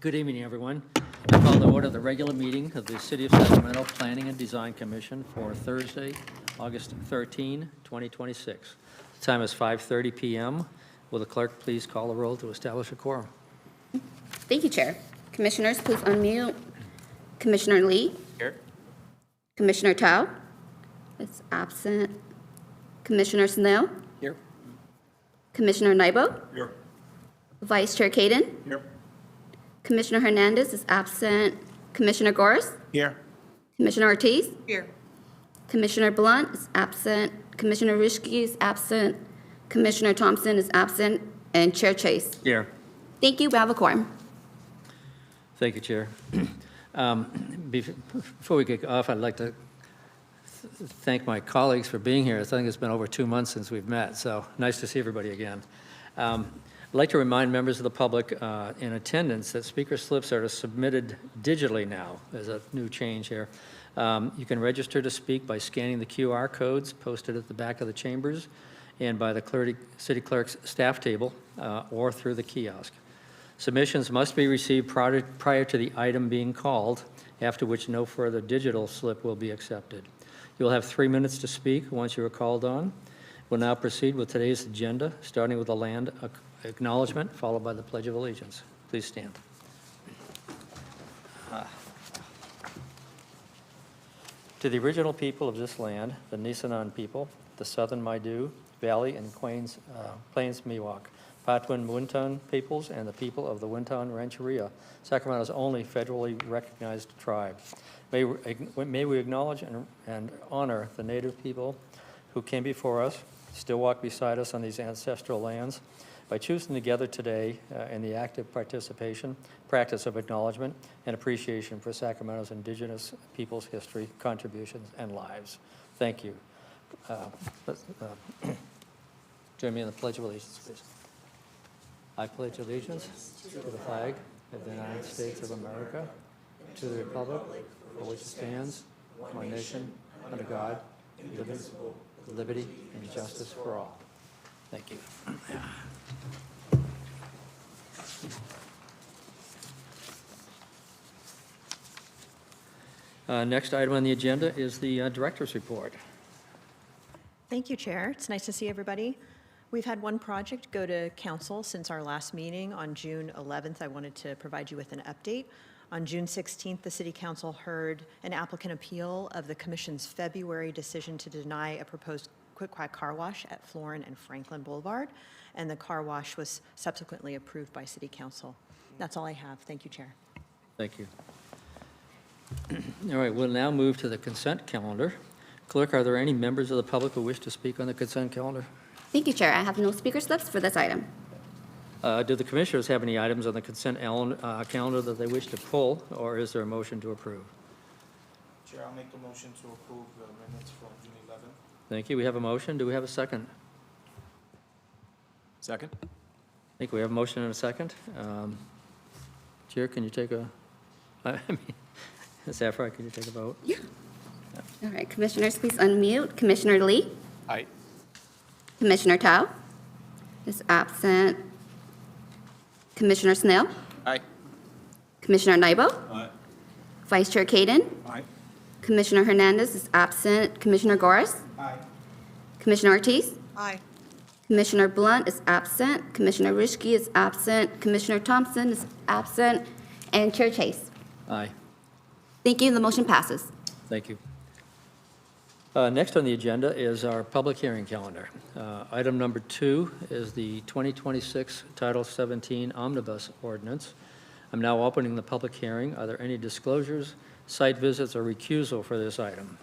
Good evening, everyone. I call to order the regular meeting of the City of Sacramento Planning and Design Commission for Thursday, August 13, 2026. The time is 5:30 p.m. Will the clerk please call the roll to establish a quorum? Thank you, Chair. Commissioners, please unmute. Commissioner Lee? Here. Commissioner Tao? Is absent. Commissioner Snell? Here. Commissioner Nybo? Here. Vice Chair Kaden? Here. Commissioner Hernandez is absent. Commissioner Goris? Here. Commissioner Ortiz? Here. Commissioner Blunt is absent. Commissioner Rishke is absent. Commissioner Thompson is absent. And Chair Chase. Here. Thank you. We have a quorum. Thank you, Chair. Before we kick off, I'd like to thank my colleagues for being here. I think it's been over 2 months since we've met, so nice to see everybody again. I'd like to remind members of the public in attendance that speaker slips are submitted digitally now. There's a new change here. You can register to speak by scanning the QR codes posted at the back of the chambers and by the city clerk's staff table or through the kiosk. Submissions must be received prior to the item being called, after which no further digital slip will be accepted. You'll have 3 minutes to speak once you are called on. We'll now proceed with today's agenda, starting with the land acknowledgement, followed by the Pledge of Allegiance. Please stand. To the original people of this land, the Nisenan people, the Southern Maidu Valley and Plains Miwok, Patwin Winton peoples, and the people of the Winton Rancheria, Sacramento's only federally recognized tribe. May we acknowledge and honor the Native people who came before us, still walk beside us on these ancestral lands. By choosing together today in the active practice of acknowledgement and appreciation for Sacramento's indigenous people's history, contributions, and lives. Thank you. Join me in the Pledge of Allegiance, please. I pledge allegiance to the flag of the United States of America, to the republic for which it stands, one nation, under God, indivisible, with liberty and justice for all. Thank you. Next item on the agenda is the director's report. Thank you, Chair. It's nice to see everybody. We've had one project go to council since our last meeting on June 11th. I wanted to provide you with an update. On June 16th, the City Council heard an applicant appeal of the Commission's February decision to deny a proposed quick quiet car wash at Florin and Franklin Boulevard, and the car wash was subsequently approved by City Council. That's all I have. Thank you, Chair. Thank you. All right, we'll now move to the consent calendar. Clerk, are there any members of the public who wish to speak on the consent calendar? Thank you, Chair. I have no speaker slips for this item. Do the commissioners have any items on the consent calendar that they wish to pull, or is there a motion to approve? Chair, I'll make the motion to approve the minutes from June 11th. Thank you. We have a motion. Do we have a second? Second. I think we have a motion and a second. Chair, can you take Safra, can you take a vote? Yeah. All right, commissioners, please unmute. Commissioner Lee? Aye. Commissioner Tao is absent. Commissioner Snell? Aye. Commissioner Nybo? Aye. Vice Chair Kaden? Aye. Commissioner Hernandez is absent. Commissioner Goris? Aye. Commissioner Ortiz? Aye. Commissioner Blunt is absent. Commissioner Rishke is absent. Commissioner Thompson is absent. And Chair Chase. Aye. Thank you. The motion passes. Thank you. Next on the agenda is our public hearing calendar. Item number 2 is the 2026 Title 17 Omnibus Ordinance. I'm now opening the public hearing. Are there any disclosures, site visits, or recusal for this item?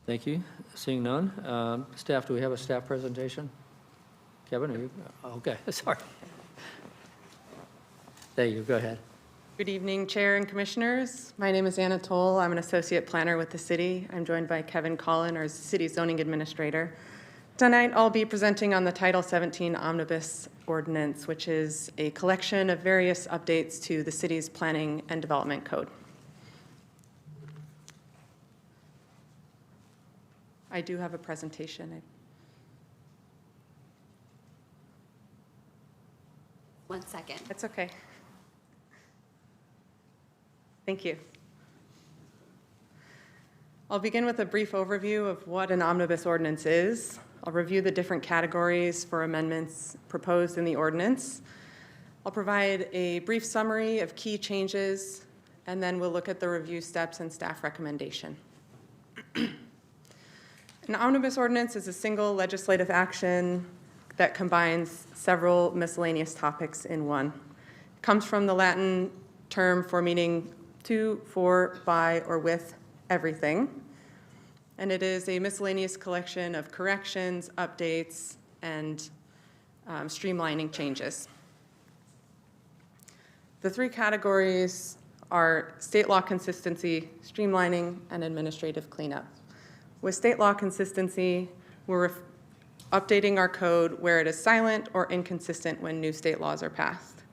Thank you. Seeing none. Staff, do we have a staff presentation? Kevin, are you? Okay, sorry. There you go. Go ahead. Good evening, Chair and Commissioners. My name is Anna Toll. I'm an Associate Planner with the City. I'm joined by Kevin Collin, our City Zoning Administrator. Tonight, I'll be presenting on the Title 17 Omnibus Ordinance, which is a collection of various updates to the City's Planning and Development Code. I do have a presentation. 1 second. That's okay. Thank you. I'll begin with a brief overview of what an omnibus ordinance is. I'll review the different categories for amendments proposed in the ordinance. I'll provide a brief summary of key changes, and then we'll look at the review steps and staff recommendation. An omnibus ordinance is a single legislative action that combines several miscellaneous topics in one. It comes from the Latin term for meaning to, for, by, or with everything. And it is a miscellaneous collection of corrections, updates, and streamlining changes. The three categories are state law consistency, streamlining, and administrative cleanup. With state law consistency, we're updating our code where it is silent or inconsistent when new state laws are passed.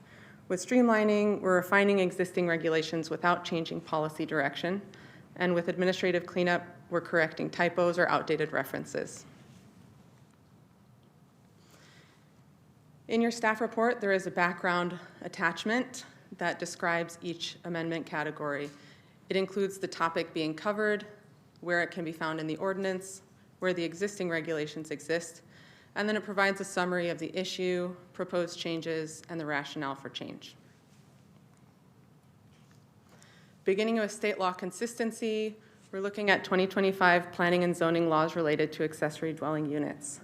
With streamlining, we're refining existing regulations without changing policy direction. And with administrative cleanup, we're correcting typos or outdated references. In your staff report, there is a background attachment that describes each amendment category. It includes the topic being covered, where it can be found in the ordinance, where the existing regulations exist, and then it provides a summary of the issue, proposed changes, and the rationale for change. Beginning with state law consistency, we're looking at 2025 planning and zoning laws related to accessory dwelling units.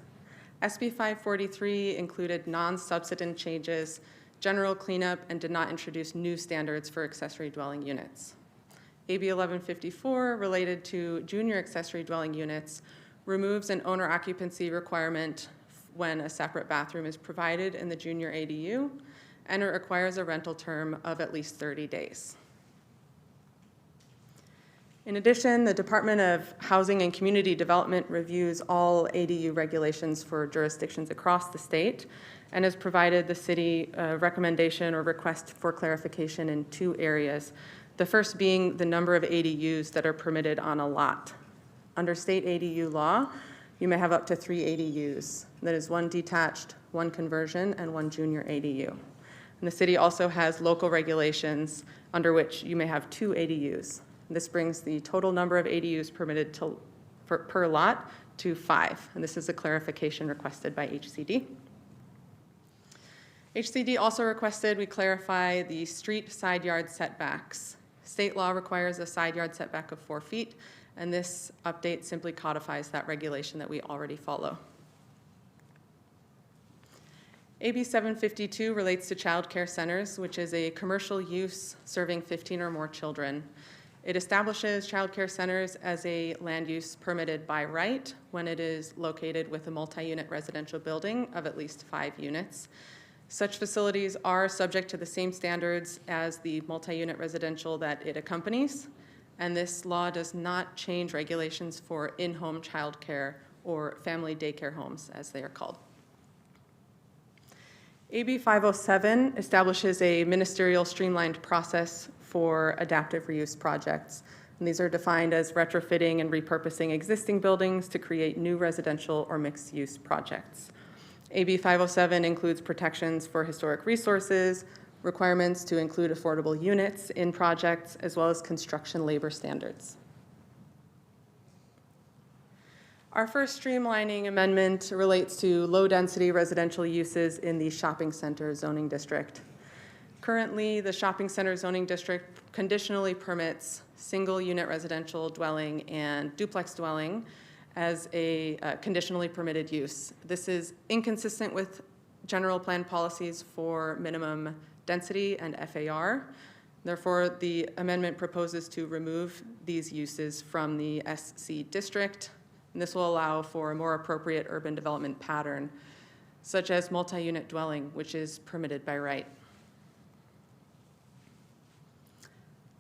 SB 543 included non-substantive changes, general cleanup, and did not introduce new standards for accessory dwelling units. AB 1154, related to junior accessory dwelling units, removes an owner occupancy requirement when a separate bathroom is provided in the junior ADU, and it requires a rental term of at least 30 days. In addition, the Department of Housing and Community Development reviews all ADU regulations for jurisdictions across the state and has provided the city a recommendation or request for clarification in two areas. The first being the number of ADUs that are permitted on a lot. Under state ADU law, you may have up to 3 ADUs. That is 1 detached, 1 conversion, and 1 junior ADU. And the city also has local regulations under which you may have 2 ADUs. This brings the total number of ADUs permitted per lot to 5. And this is a clarification requested by HCD. HCD also requested we clarify the street side yard setbacks. State law requires a side yard setback of 4 feet, and this update simply codifies that regulation that we already follow. AB 752 relates to child care centers, which is a commercial use serving 15 or more children. It establishes child care centers as a land use permitted by right when it is located with a multi-unit residential building of at least 5 units. Such facilities are subject to the same standards as the multi-unit residential that it accompanies, and this law does not change regulations for in-home childcare or family daycare homes, as they are called. AB 507 establishes a ministerial streamlined process for adaptive reuse projects, and these are defined as retrofitting and repurposing existing buildings to create new residential or mixed-use projects. AB 507 includes protections for historic resources, requirements to include affordable units in projects, as well as construction labor standards. Our first streamlining amendment relates to low-density residential uses in the shopping center zoning district. Currently, the shopping center zoning district conditionally permits single-unit residential dwelling and duplex dwelling as a conditionally permitted use. This is inconsistent with general plan policies for minimum density and FAR. Therefore, the amendment proposes to remove these uses from the SC district, and this will allow for a more appropriate urban development pattern, such as multi-unit dwelling, which is permitted by right.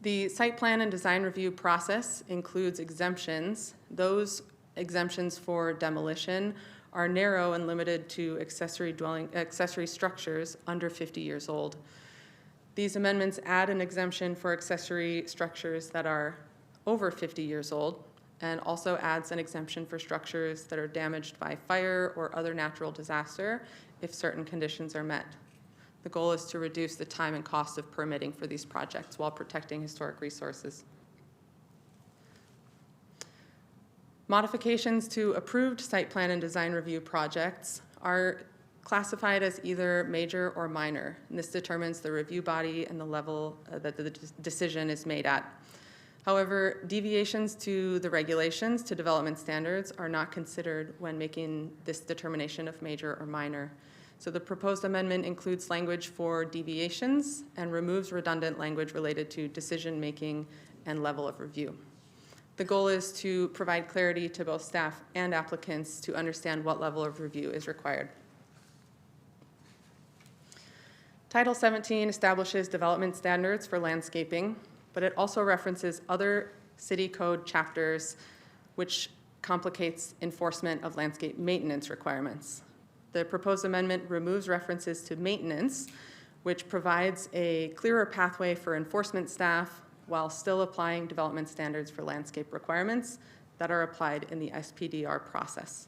The site plan and design review process includes exemptions. Those exemptions for demolition are narrow and limited to accessory structures under 50 years old. These amendments add an exemption for accessory structures that are over 50 years old, and also adds an exemption for structures that are damaged by fire or other natural disaster if certain conditions are met. The goal is to reduce the time and cost of permitting for these projects while protecting historic resources. Modifications to approved site plan and design review projects are classified as either major or minor. And this determines the review body and the level that the decision is made at. However, deviations to the regulations, to development standards, are not considered when making this determination of major or minor. So the proposed amendment includes language for deviations and removes redundant language related to decision-making and level of review. The goal is to provide clarity to both staff and applicants to understand what level of review is required. Title 17 establishes development standards for landscaping, but it also references other city code chapters, which complicates enforcement of landscape maintenance requirements. The proposed amendment removes references to maintenance, which provides a clearer pathway for enforcement staff while still applying development standards for landscape requirements that are applied in the SPDR process.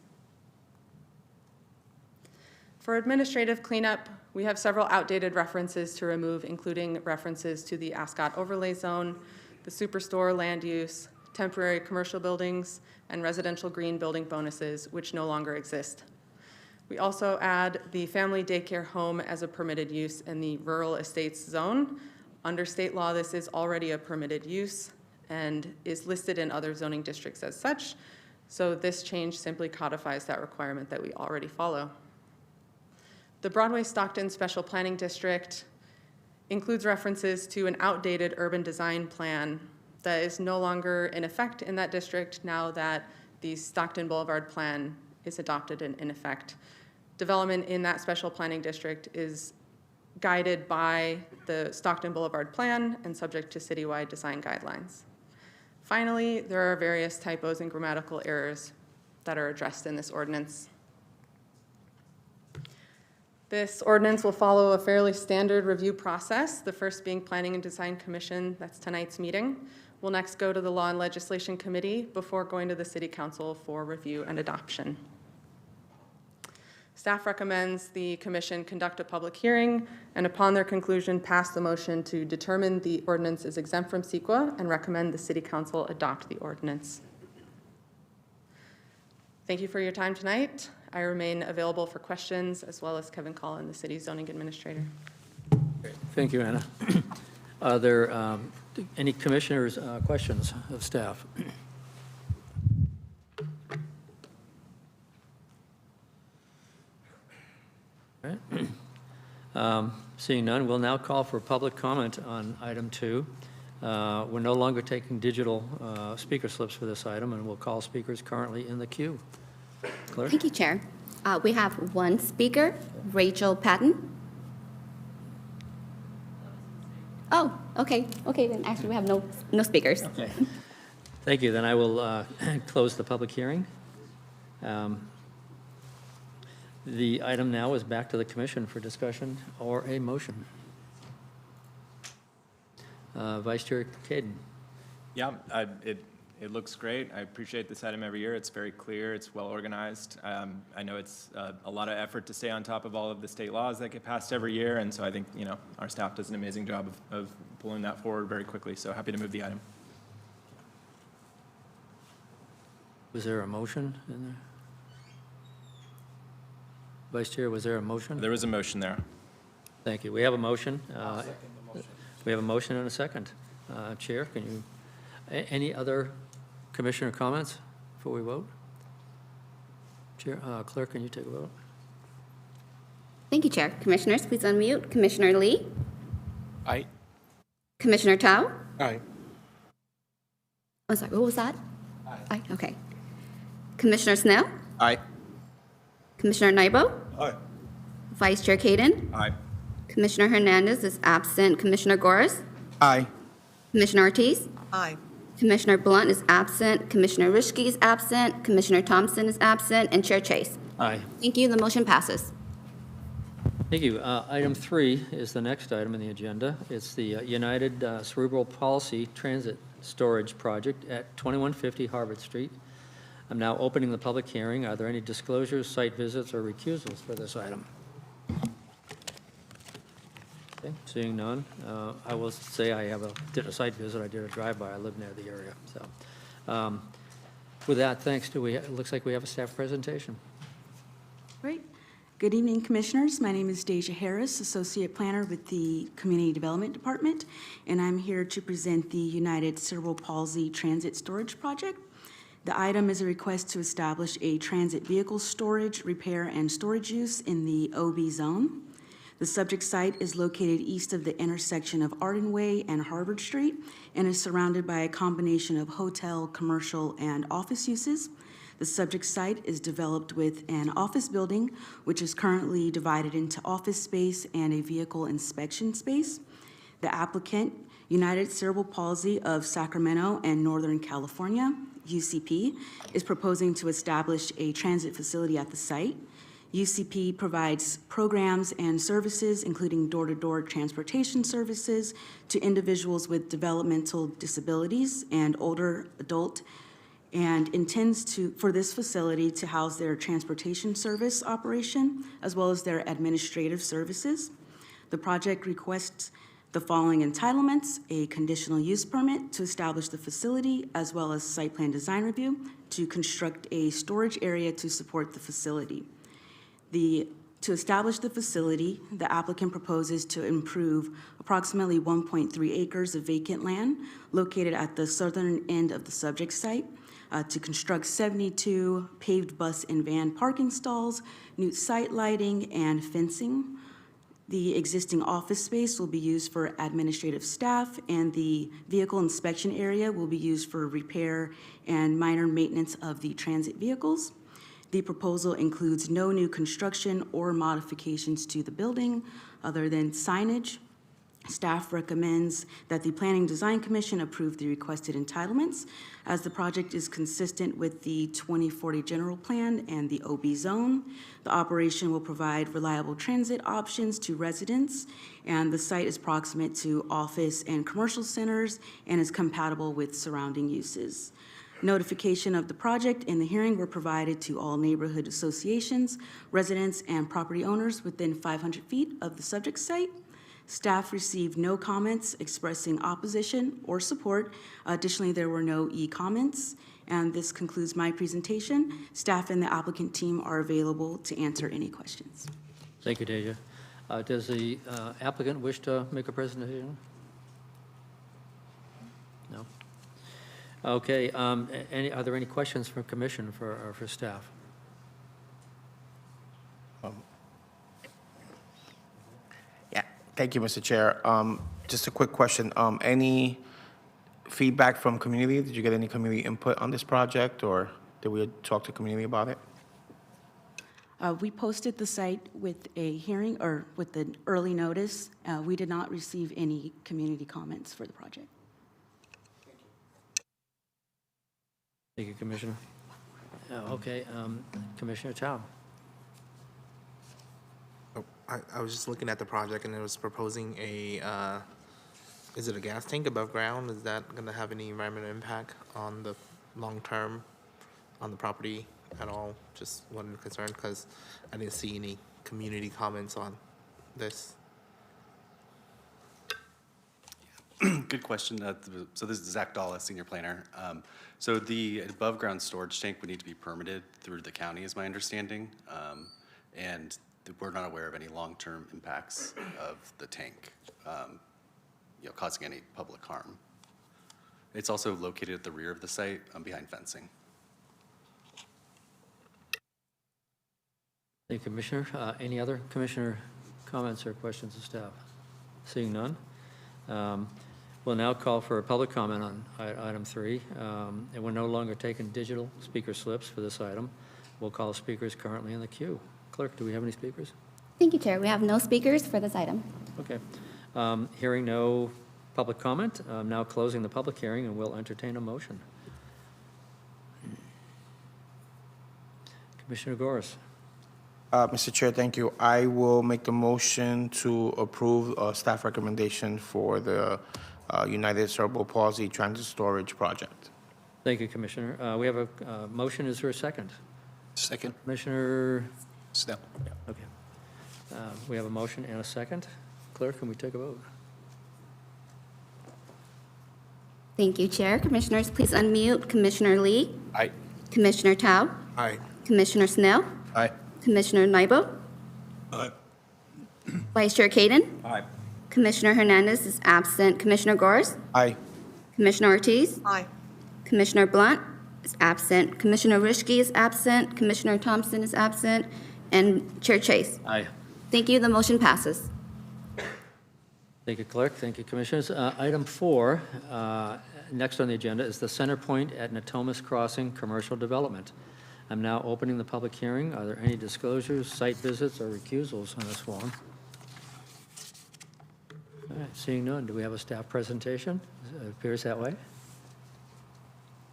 For administrative cleanup, we have several outdated references to remove, including references to the Ascot overlay zone, the superstore land use, temporary commercial buildings, and residential green building bonuses, which no longer exist. We also add the family daycare home as a permitted use in the rural estates zone. Under state law, this is already a permitted use and is listed in other zoning districts as such. So this change simply codifies that requirement that we already follow. The Broadway-Stockton Special Planning District includes references to an outdated urban design plan that is no longer in effect in that district now that the Stockton Boulevard Plan is adopted and in effect. Development in that special planning district is guided by the Stockton Boulevard Plan and subject to citywide design guidelines. Finally, there are various typos and grammatical errors that are addressed in this ordinance. This ordinance will follow a fairly standard review process, the first being Planning and Design Commission, that's tonight's meeting. We'll next go to the Law and Legislation Committee before going to the City Council for review and adoption. Staff recommends the Commission conduct a public hearing and upon their conclusion pass the motion to determine the ordinance is exempt from CEQA and recommend the City Council adopt the ordinance. Thank you for your time tonight. I remain available for questions, as well as Kevin Collin, the City's Zoning Administrator. Great. Thank you, Anna. Are there any commissioners' questions of staff? All right. Seeing none, we'll now call for public comment on item 2. We're no longer taking digital speaker slips for this item, and we'll call speakers currently in the queue. Clerk? Thank you, Chair. We have one speaker, Rachel Patton. Oh, okay, then actually we have no speakers. Okay. Thank you. Then I will close the public hearing. The item now is back to the commission for discussion or a motion. Vice Chair Caden. Yeah, it looks great. I appreciate this item every year. It's very clear. It's well organized. I know it's a lot of effort to stay on top of all of the state laws that get passed every year, and so I think our staff does an amazing job of pulling that forward very quickly. So happy to move the item. Was there a motion in there? Vice Chair, was there a motion? There was a motion there. Thank you. We have a motion. I'll second the motion. We have a motion and a second. Chair, can you, any other commissioner comments before we vote? Chair, Clerk, can you take a vote? Thank you, Chair. Commissioners, please unmute. Commissioner Lee? Aye. Commissioner Tao? Aye. I'm sorry, what was that? Aye. Aye, okay. Commissioner Snell? Aye. Commissioner Nybo? Aye. Vice Chair Caden? Aye. Commissioner Hernandez is absent. Commissioner Goris? Aye. Commissioner Ortiz? Aye. Commissioner Blunt is absent. Commissioner Rishke is absent. Commissioner Thompson is absent. And Chair Chase. Aye. Thank you. The motion passes. Thank you. Item 3 is the next item on the agenda. It's the United Cerebral Palsy Transit Storage Project at 2150 Harvard Street. I'm now opening the public hearing. Are there any disclosures, site visits, or recusals for this item? Okay, seeing none, I will say I did a site visit, I did a drive-by, I live near the area, so. With that, thanks, it looks like we have a staff presentation. Great. Good evening, Commissioners. My name is Deja Harris, Associate Planner with the Community Development Department, and I'm here to present the United Cerebral Palsy Transit Storage Project. The item is a request to establish a transit vehicle storage, repair, and storage use in the OB zone. The subject site is located east of the intersection of Arden Way and Harvard Street and is surrounded by a combination of hotel, commercial, and office uses. The subject site is developed with an office building, which is currently divided into office space and a vehicle inspection space. The applicant, United Cerebral Palsy of Sacramento and Northern California, UCP, is proposing to establish a transit facility at the site. UCP provides programs and services, including door-to-door transportation services to individuals with developmental disabilities and older adult, and intends for this facility to house their transportation service operation, as well as their administrative services. The project requests the following entitlements: a conditional use permit to establish the facility, as well as site plan design review to construct a storage area to support the facility. To establish the facility, the applicant proposes to improve approximately 1.3 acres of vacant land located at the southern end of the subject site, to construct 72 paved bus and van parking stalls, new site lighting, and fencing. The existing office space will be used for administrative staff, and the vehicle inspection area will be used for repair and minor maintenance of the transit vehicles. The proposal includes no new construction or modifications to the building other than signage. Staff recommends that the Planning Design Commission approve the requested entitlements, as the project is consistent with the 2040 General Plan and the OB zone. The operation will provide reliable transit options to residents, and the site is proximate to office and commercial centers and is compatible with surrounding uses. Notification of the project and the hearing were provided to all neighborhood associations, residents, and property owners within 500 feet of the subject site. Staff received no comments expressing opposition or support. Additionally, there were no e-comments. And this concludes my presentation. Staff and the applicant team are available to answer any questions. Thank you, Deja. Does the applicant wish to make a presentation? No? Okay, are there any questions from commission for staff? Yeah, thank you, Mr. Chair. Just a quick question. Any feedback from community? Did you get any community input on this project, or did we talk to community about it? We posted the site with a hearing, or with an early notice. We did not receive any community comments for the project. Thank you, Commissioner. Okay, Commissioner Tao. Oh, I was just looking at the project, and it was proposing is it a gas tank above ground? Is that going to have any environmental impact on the long term on the property at all? Just one concern, because I didn't see any community comments on this. Good question. So this is Zach Dalla, Senior Planner. So the above-ground storage tank would need to be permitted through the county, is my understanding. And we're not aware of any long-term impacts of the tank, causing any public harm. It's also located at the rear of the site, behind fencing. Thank you, Commissioner. Any other commissioner comments or questions of staff? Seeing none. We'll now call for a public comment on item 3. And we're no longer taking digital speaker slips for this item. We'll call speakers currently in the queue. Clerk, do we have any speakers? Thank you, Chair. We have no speakers for this item. Okay. Hearing no public comment, I'm now closing the public hearing, and we'll entertain a motion. Commissioner Goris. Mr. Chair, thank you. I will make the motion to approve staff recommendation for the United Cerebral Palsy Transit Storage Project. Thank you, Commissioner. We have a motion. Is there a second? Second. Commissioner? Snell. Okay. We have a motion and a second. Clerk, can we take a vote? Thank you, Chair. Commissioners, please unmute Commissioner Lee, Aye. Commissioner Tao, Aye. Commissioner Snell, Aye. Commissioner Nybo, Aye. Vice Chair Kaden, Aye. Commissioner Hernandez is absent, Commissioner Gores, Aye. Commissioner Ortiz, Aye. Commissioner Blunt is absent, Commissioner Rishke is absent, Commissioner Thompson is absent, and Chair Chase. Aye. Thank you, the motion passes. Thank you, Clerk. Thank you, Commissioners. Item 4, next on the agenda, is the Center Point at Natomas Crossing Commercial Development. I'm now opening the public hearing. Are there any disclosures, site visits, or recusals on this one? All right, seeing none, do we have a staff presentation? It appears that way.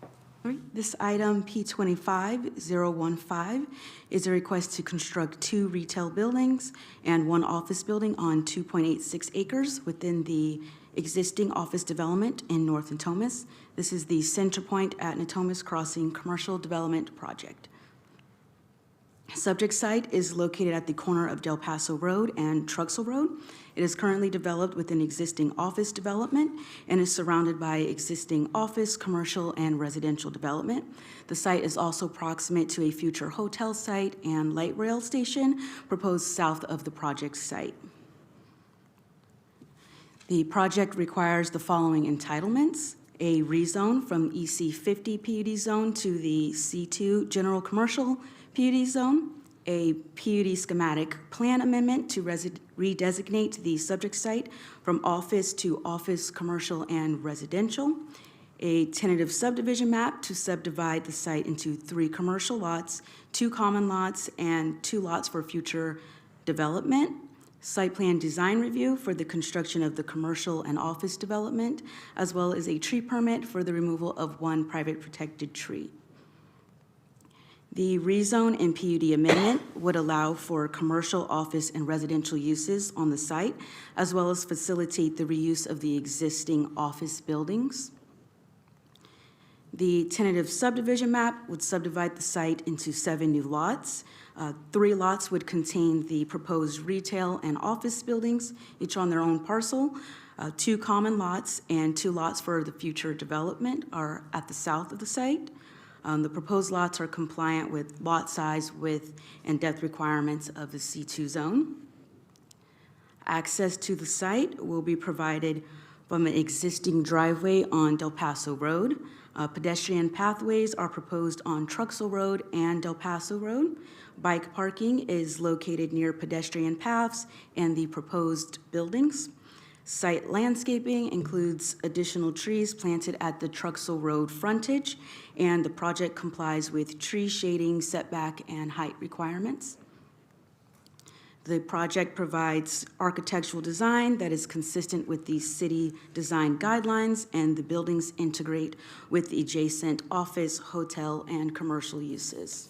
All right, this item, P25015, is a request to construct 2 retail buildings and 1 office building on 2.86 acres within the existing office development in North Natomas. This is the Center Point at Natomas Crossing Commercial Development Project. Subject site is located at the corner of Del Paso Road and Truxell Road. It is currently developed within existing office development and is surrounded by existing office, commercial, and residential development. The site is also proximate to a future hotel site and light rail station proposed south of the project site. The project requires the following entitlements: a rezone from EC 50 PUD zone to the C2 General Commercial PUD zone, a PUD schematic plan amendment to redesignate the subject site from office to office, commercial, and residential, a tentative subdivision map to subdivide the site into 3 commercial lots, 2 common lots, and 2 lots for future development, site plan design review for the construction of the commercial and office development, as well as a tree permit for the removal of 1 private protected tree. The rezone and PUD amendment would allow for commercial, office, and residential uses on the site, as well as facilitate the reuse of the existing office buildings. The tentative subdivision map would subdivide the site into 7 new lots. 3 lots would contain the proposed retail and office buildings, each on their own parcel. 2 common lots and 2 lots for the future development are at the south of the site. The proposed lots are compliant with lot size, width, and depth requirements of the C2 zone. Access to the site will be provided from an existing driveway on Del Paso Road. Pedestrian pathways are proposed on Truxell Road and Del Paso Road. Bike parking is located near pedestrian paths and the proposed buildings. Site landscaping includes additional trees planted at the Truxell Road frontage, and the project complies with tree shading, setback, and height requirements. The project provides architectural design that is consistent with the city design guidelines, and the buildings integrate with the adjacent office, hotel, and commercial uses.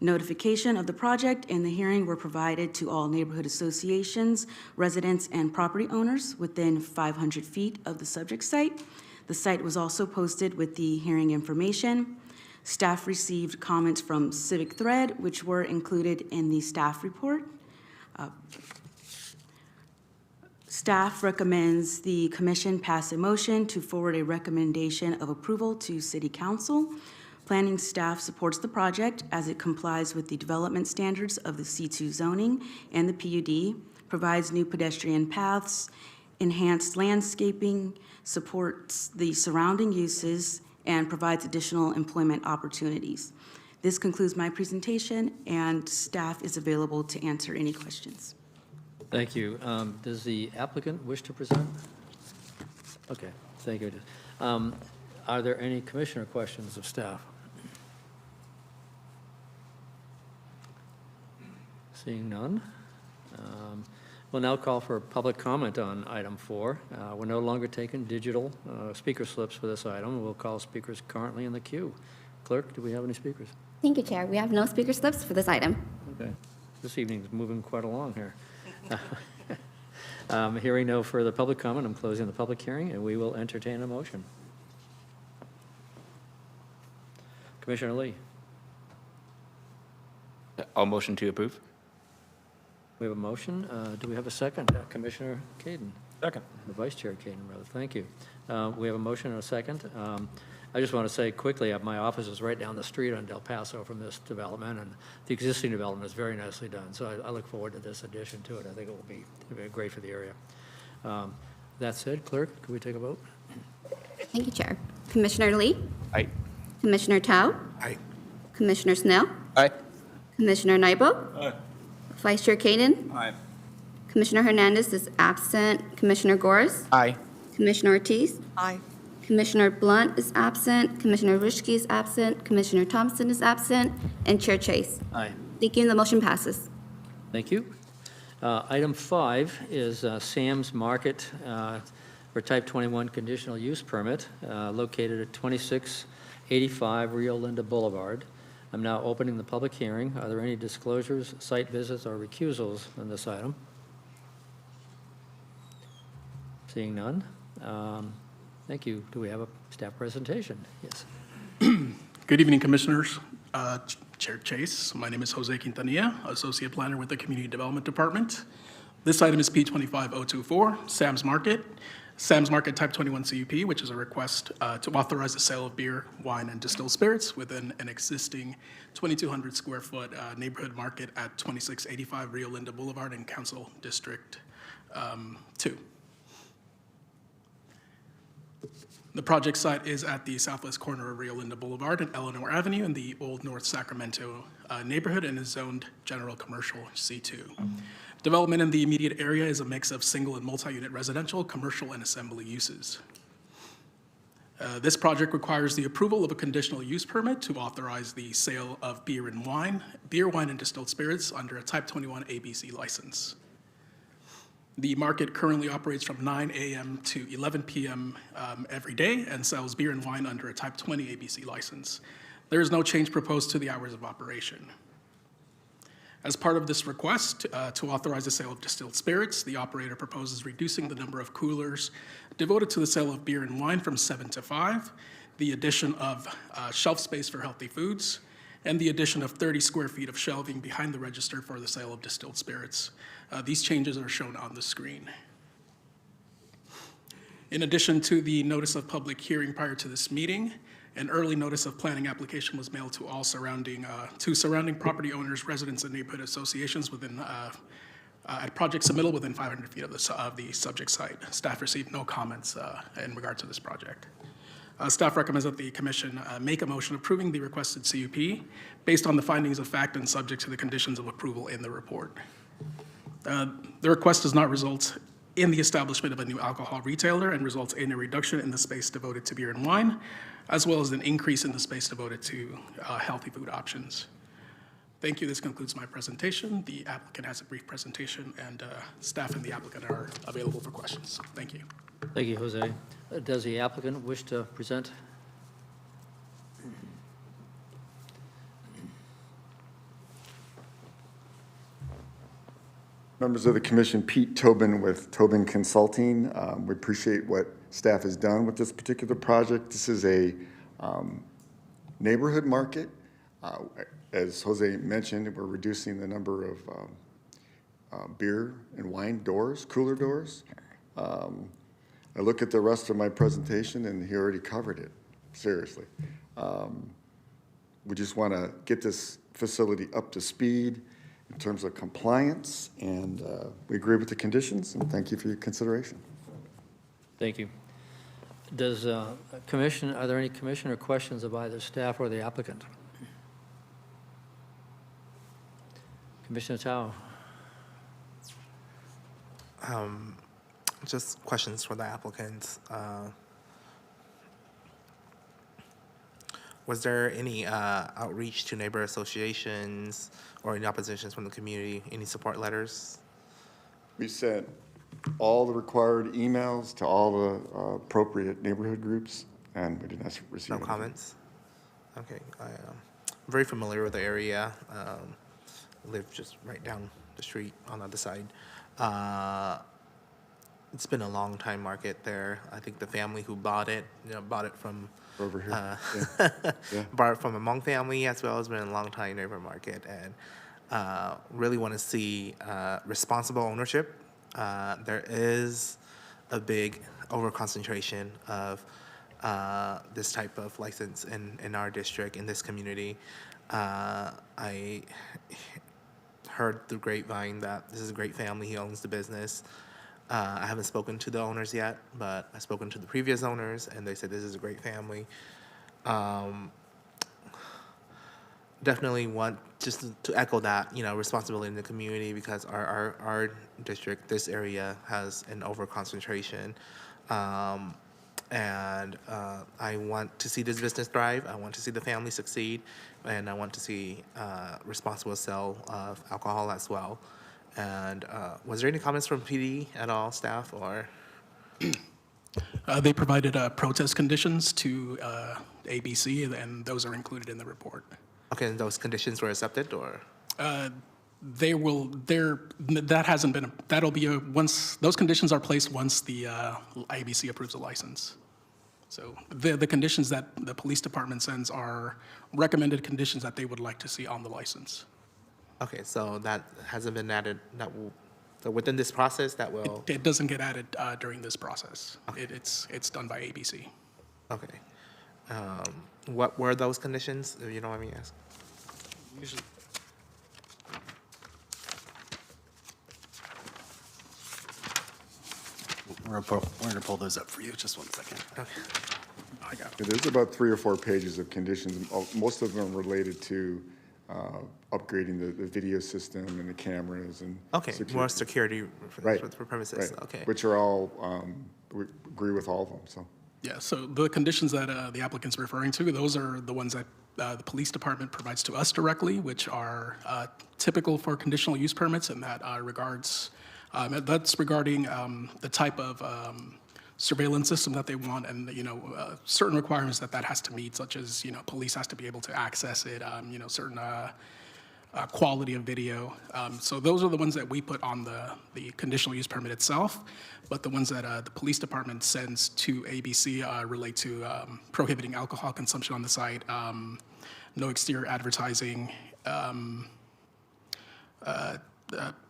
Notification of the project and the hearing were provided to all neighborhood associations, residents, and property owners within 500 feet of the subject site. The site was also posted with the hearing information. Staff received comments from Civic Thread, which were included in the staff report. Staff recommends the commission pass a motion to forward a recommendation of approval to City Council. Planning staff supports the project as it complies with the development standards of the C2 zoning and the PUD, provides new pedestrian paths, enhanced landscaping, supports the surrounding uses, and provides additional employment opportunities. This concludes my presentation, and staff is available to answer any questions. Thank you. Does the applicant wish to present? Okay, thank you. Are there any commissioner questions of staff? Seeing none. We'll now call for public comment on item 4. We're no longer taking digital speaker slips for this item. We'll call speakers currently in the queue. Clerk, do we have any speakers? Thank you, Chair. We have no speaker slips for this item. Okay. This evening's moving quite along here. Hearing no further public comment, I'm closing the public hearing, and we will entertain a motion. Commissioner Lee. I'll motion to approve. We have a motion. Do we have a second? Commissioner Caden? Second. The Vice Chair Caden, rather. Thank you. We have a motion and a second. I just want to say quickly, my office is right down the street on Del Paso from this development, and the existing development is very nicely done. So I look forward to this addition to it. I think it'll be great for the area. That said, Clerk, can we take a vote? Thank you, Chair. Commissioner Lee? Aye. Commissioner Tao? Aye. Commissioner Snell? Aye. Commissioner Nybo? Aye. Vice Chair Kaden? Aye. Commissioner Hernandez is absent. Commissioner Goris? Aye. Commissioner Ortiz? Aye. Commissioner Blunt is absent. Commissioner Rishke is absent. Commissioner Thompson is absent. And Chair Chase. Aye. Thank you, and the motion passes. Thank you. Item 5 is Sam's Market for Type 21 conditional use permit located at 2685 Rio Linda Boulevard. I'm now opening the public hearing. Are there any disclosures, site visits, or recusals on this item? Seeing none. Thank you. Do we have a staff presentation? Yes. Good evening, Commissioners. Chair Chase, my name is Jose Quintanilla, Associate Planner with the Community Development Department. This item is P25024, Sam's Market. Sam's Market Type 21 CUP, which is a request to authorize the sale of beer, wine, and distilled spirits within an existing 2,200 square foot neighborhood market at 2685 Rio Linda Boulevard in Council District 2. The project site is at the southwest corner of Rio Linda Boulevard and Eleanor Avenue in the Old North Sacramento neighborhood and is zoned general commercial C2. Development in the immediate area is a mix of single and multi-unit residential, commercial, and assembly uses. This project requires the approval of a conditional use permit to authorize the sale of beer, wine, and distilled spirits under a Type 21 ABC license. The market currently operates from 9 a.m. to 11 p.m. Every day and sells beer and wine under a Type 20 ABC license. There is no change proposed to the hours of operation. As part of this request to authorize the sale of distilled spirits, the operator proposes reducing the number of coolers devoted to the sale of beer and wine from 7 to 5, the addition of shelf space for healthy foods, and the addition of 30 square feet of shelving behind the register for the sale of distilled spirits. These changes are shown on the screen. In addition to the notice of public hearing prior to this meeting, an early notice of planning application was mailed to all surrounding property owners, residents, and neighborhood associations within at project submittal within 500 feet of the subject site. Staff received no comments in regard to this project. Staff recommends that the commission make a motion approving the requested CUP based on the findings of fact and subject to the conditions of approval in the report. The request does not result in the establishment of a new alcohol retailer and results in a reduction in the space devoted to beer and wine, as well as an increase in the space devoted to healthy food options. Thank you. This concludes my presentation. The applicant has a brief presentation, and staff and the applicant are available for questions. Thank you. Thank you, Jose. Does the applicant wish to present? Members of the commission, Pete Tobin with Tobin Consulting. We appreciate what staff has done with this particular project. This is a neighborhood market. As Jose mentioned, we're reducing the number of beer and wine doors, cooler doors. I look at the rest of my presentation and he already covered it, seriously. We just want to get this facility up to speed in terms of compliance, and we agree with the conditions, and thank you for your consideration. Thank you. Does are there any commissioner questions of either staff or the applicant? Commissioner Tao. Just questions for the applicants. Was there any outreach to neighbor associations or any oppositions from the community, any support letters? We sent all the required emails to all the appropriate neighborhood groups, and we did not receive No anything. comments? Okay, I'm very familiar with the area. Live just right down the street on the other side. It's been a long time market there. I think the family who bought it, bought it from Over here. bought it from a Hmong family as well. It's been a long time neighbor market, and really want to see responsible ownership. There is a big overconcentration of this type of license in our district, in this community. I heard through grapevine that this is a great family. He owns the business. I haven't spoken to the owners yet, but I've spoken to the previous owners, and they said this is a great family. Definitely want just to echo that, responsibility in the community, because our district, this area, has an overconcentration. And I want to see this business thrive. I want to see the family succeed, and I want to see responsible sale of alcohol as well. And was there any comments from PD at all, staff, or? They provided protest conditions to ABC, and those are included in the report. Okay, and those conditions were accepted, or? That hasn't been, that'll be once, those conditions are placed once the ABC approves a license. So the conditions that the police department sends are recommended conditions that they would like to see on the license. Okay, so that hasn't been added, so within this process, that will? It doesn't get added during this process. It's done by ABC. Okay. What were those conditions, if you don't mind me asking? Usually, We're going to pull those up for you. Just 1 second. I got it. Yeah, there's about 3 or 4 pages of conditions. Most of them related to upgrading the video system and the cameras and. Okay, more security Right, for premises, right. okay. Which are all, we agree with all of them, so. Yeah, so the conditions that the applicant's referring to, those are the ones that the police department provides to us directly, which are typical for conditional use permits, and that regards, that's regarding the type of surveillance system that they want, and certain requirements that has to meet, such as police has to be able to access it, certain quality of video. So those are the ones that we put on the conditional use permit itself, but the ones that the police department sends to ABC relate to prohibiting alcohol consumption on the site, no exterior advertising,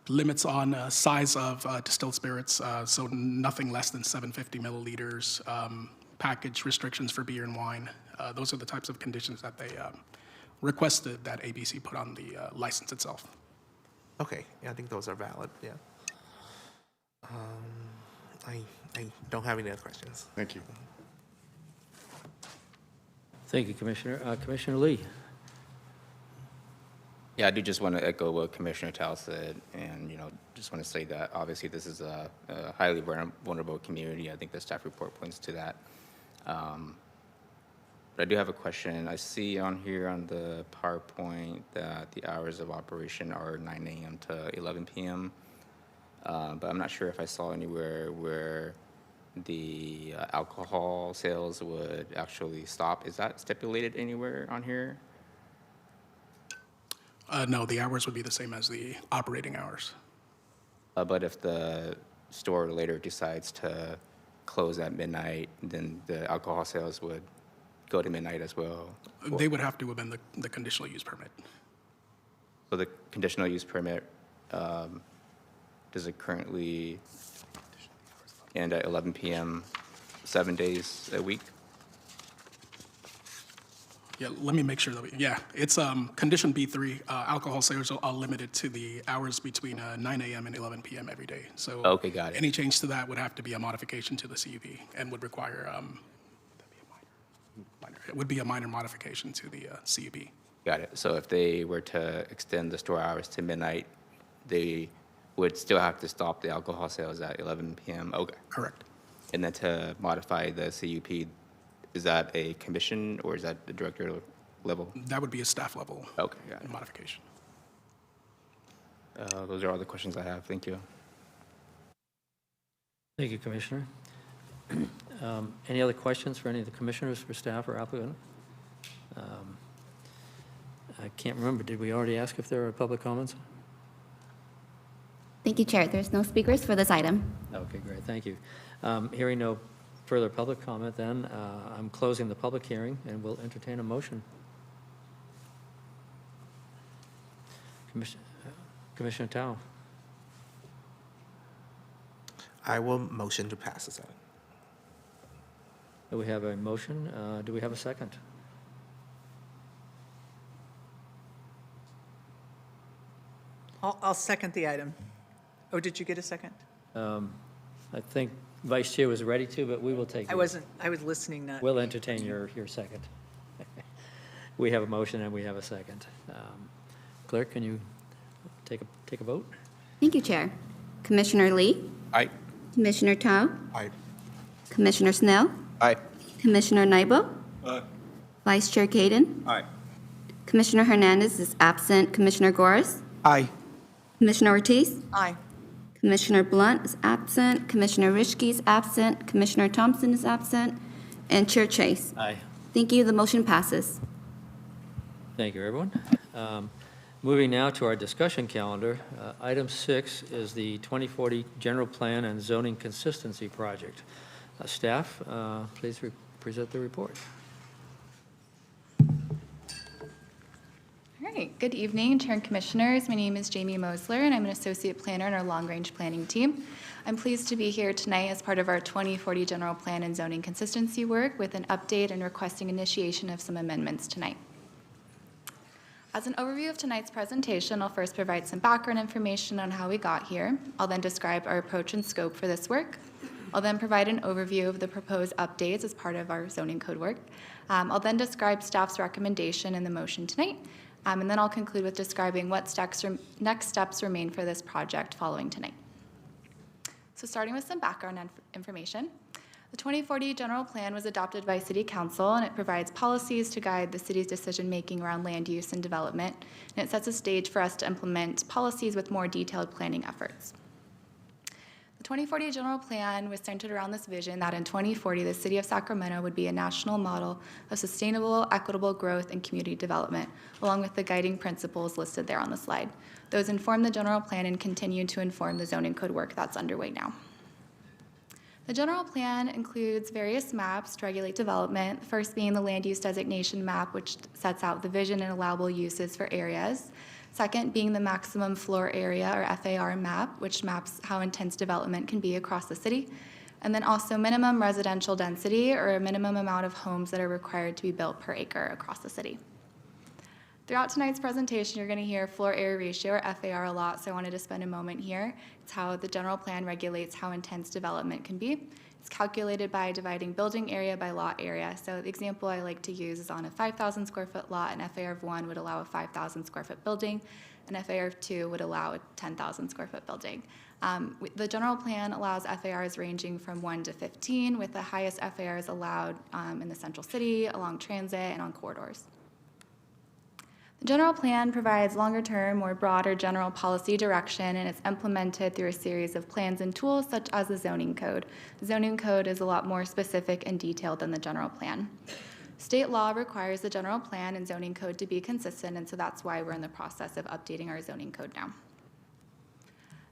limits on size of distilled spirits, so nothing less than 750 milliliters, package restrictions for beer and wine. Those are the types of conditions that they requested that ABC put on the license itself. Okay, yeah, I think those are valid, yeah. I don't have any other questions. Thank you. Thank you, Commissioner. Commissioner Lee? Yeah, I do just want to echo what Commissioner Tal said, and, just want to say that obviously this is a highly vulnerable community. I think the staff report points to that. But I do have a question. I see on here on the PowerPoint that the hours of operation are 9 a.m. to 11 p.m., but I'm not sure if I saw anywhere where the alcohol sales would actually stop. Is that stipulated anywhere on here? No, the hours would be the same as the operating hours. But if the store later decides to close at midnight, then the alcohol sales would go to midnight as well? They would have to amend the conditional use permit. So the conditional use permit, does it currently end at 11 p.m. 7 days a week? Yeah, let me make sure that it's condition B3, alcohol sales are limited to the hours between 9 a.m. and 11 p.m. every day. So Okay, got it. any change to that would have to be a modification to the CUP and would require, it would be a minor modification to the CUP. Got it. So if they were to extend the store hours to midnight, they would still have to stop the alcohol sales at 11 p.m.? Okay. Correct. And then to modify the CUP, is that a commission or is that the director level? That would be a staff level Okay, got it. modification. Those are all the questions I have. Thank you. Thank you, Commissioner. Any other questions for any of the commissioners, for staff, or applicant? I can't remember. Did we already ask if there are public comments? Thank you, Chair. There's no speakers for this item. Okay, great. Thank you. Hearing no further public comment, then I'm closing the public hearing and will entertain a motion. Commissioner Tao. I will motion to pass this item. Do we have a motion? Do we have a second? I'll second the item. Oh, did you get a second? I think Vice Chair was ready to, but we will take. I wasn't, I was listening, not. We'll entertain your second. We have a motion and we have a second. Clerk, can you take a vote? Thank you, Chair. Commissioner Lee, Aye. Commissioner Tao, Aye. Commissioner Snell, Aye. Commissioner Nybo, Vice Chair Kaden, Aye. Commissioner Hernandez is absent, Commissioner Goris, Aye. Commissioner Ortiz, Aye. Commissioner Blunt is absent, Commissioner Rischke is absent, Commissioner Thompson is absent, and Chair Chase. Aye. Thank you, the motion passes. Thank you, everyone. Moving now to our discussion calendar. Item 6 is the 2040 General Plan and Zoning Consistency Project. Staff, please present the report. All right, good evening, Chair and Commissioners. My name is Jamie Mosler, and I'm an Associate Planner in our Long Range Planning team. I'm pleased to be here tonight as part of our 2040 General Plan and Zoning Consistency work with an update and requesting initiation of some amendments tonight. As an overview of tonight's presentation, I'll first provide some background information on how we got here. I'll then describe our approach and scope for this work. I'll then provide an overview of the proposed updates as part of our zoning code work. I'll then describe staff's recommendation in the motion tonight. And then I'll conclude with describing what next steps remain for this project following tonight. So starting with some background information. The 2040 General Plan was adopted by City Council, and it provides policies to guide the city's decision-making around land use and development, and it sets a stage for us to implement policies with more detailed planning efforts. The 2040 General Plan was centered around this vision that in 2040, the City of Sacramento would be a national model of sustainable, equitable growth and community development, along with the guiding principles listed there on the slide. Those inform the General Plan and continue to inform the zoning code work that's underway now. The general plan includes various maps to regulate development, the first being the land use designation map, which sets out the vision and allowable uses for areas. Second being the maximum floor area, or FAR map, which maps how intense development can be across the city. And then also minimum residential density, or a minimum amount of homes that are required to be built per acre across the city. Throughout tonight's presentation, you're going to hear floor area ratio, or FAR, a lot, so I wanted to spend a moment here. It's how the general plan regulates how intense development can be. It's calculated by dividing building area by lot area. So the example I like to use is on a 5,000 square foot lot, an FAR of 1 would allow a 5,000 square foot building, an FAR of 2 would allow a 10,000 square foot building. The general plan allows FARs ranging from 1 to 15, with the highest FARs allowed in the central city, along transit, and on corridors. The general plan provides longer-term or broader general policy direction, and it's implemented through a series of plans and tools such as the zoning code. The zoning code is a lot more specific and detailed than the general plan. State law requires the general plan and zoning code to be consistent, and so that's why we're in the process of updating our zoning code now.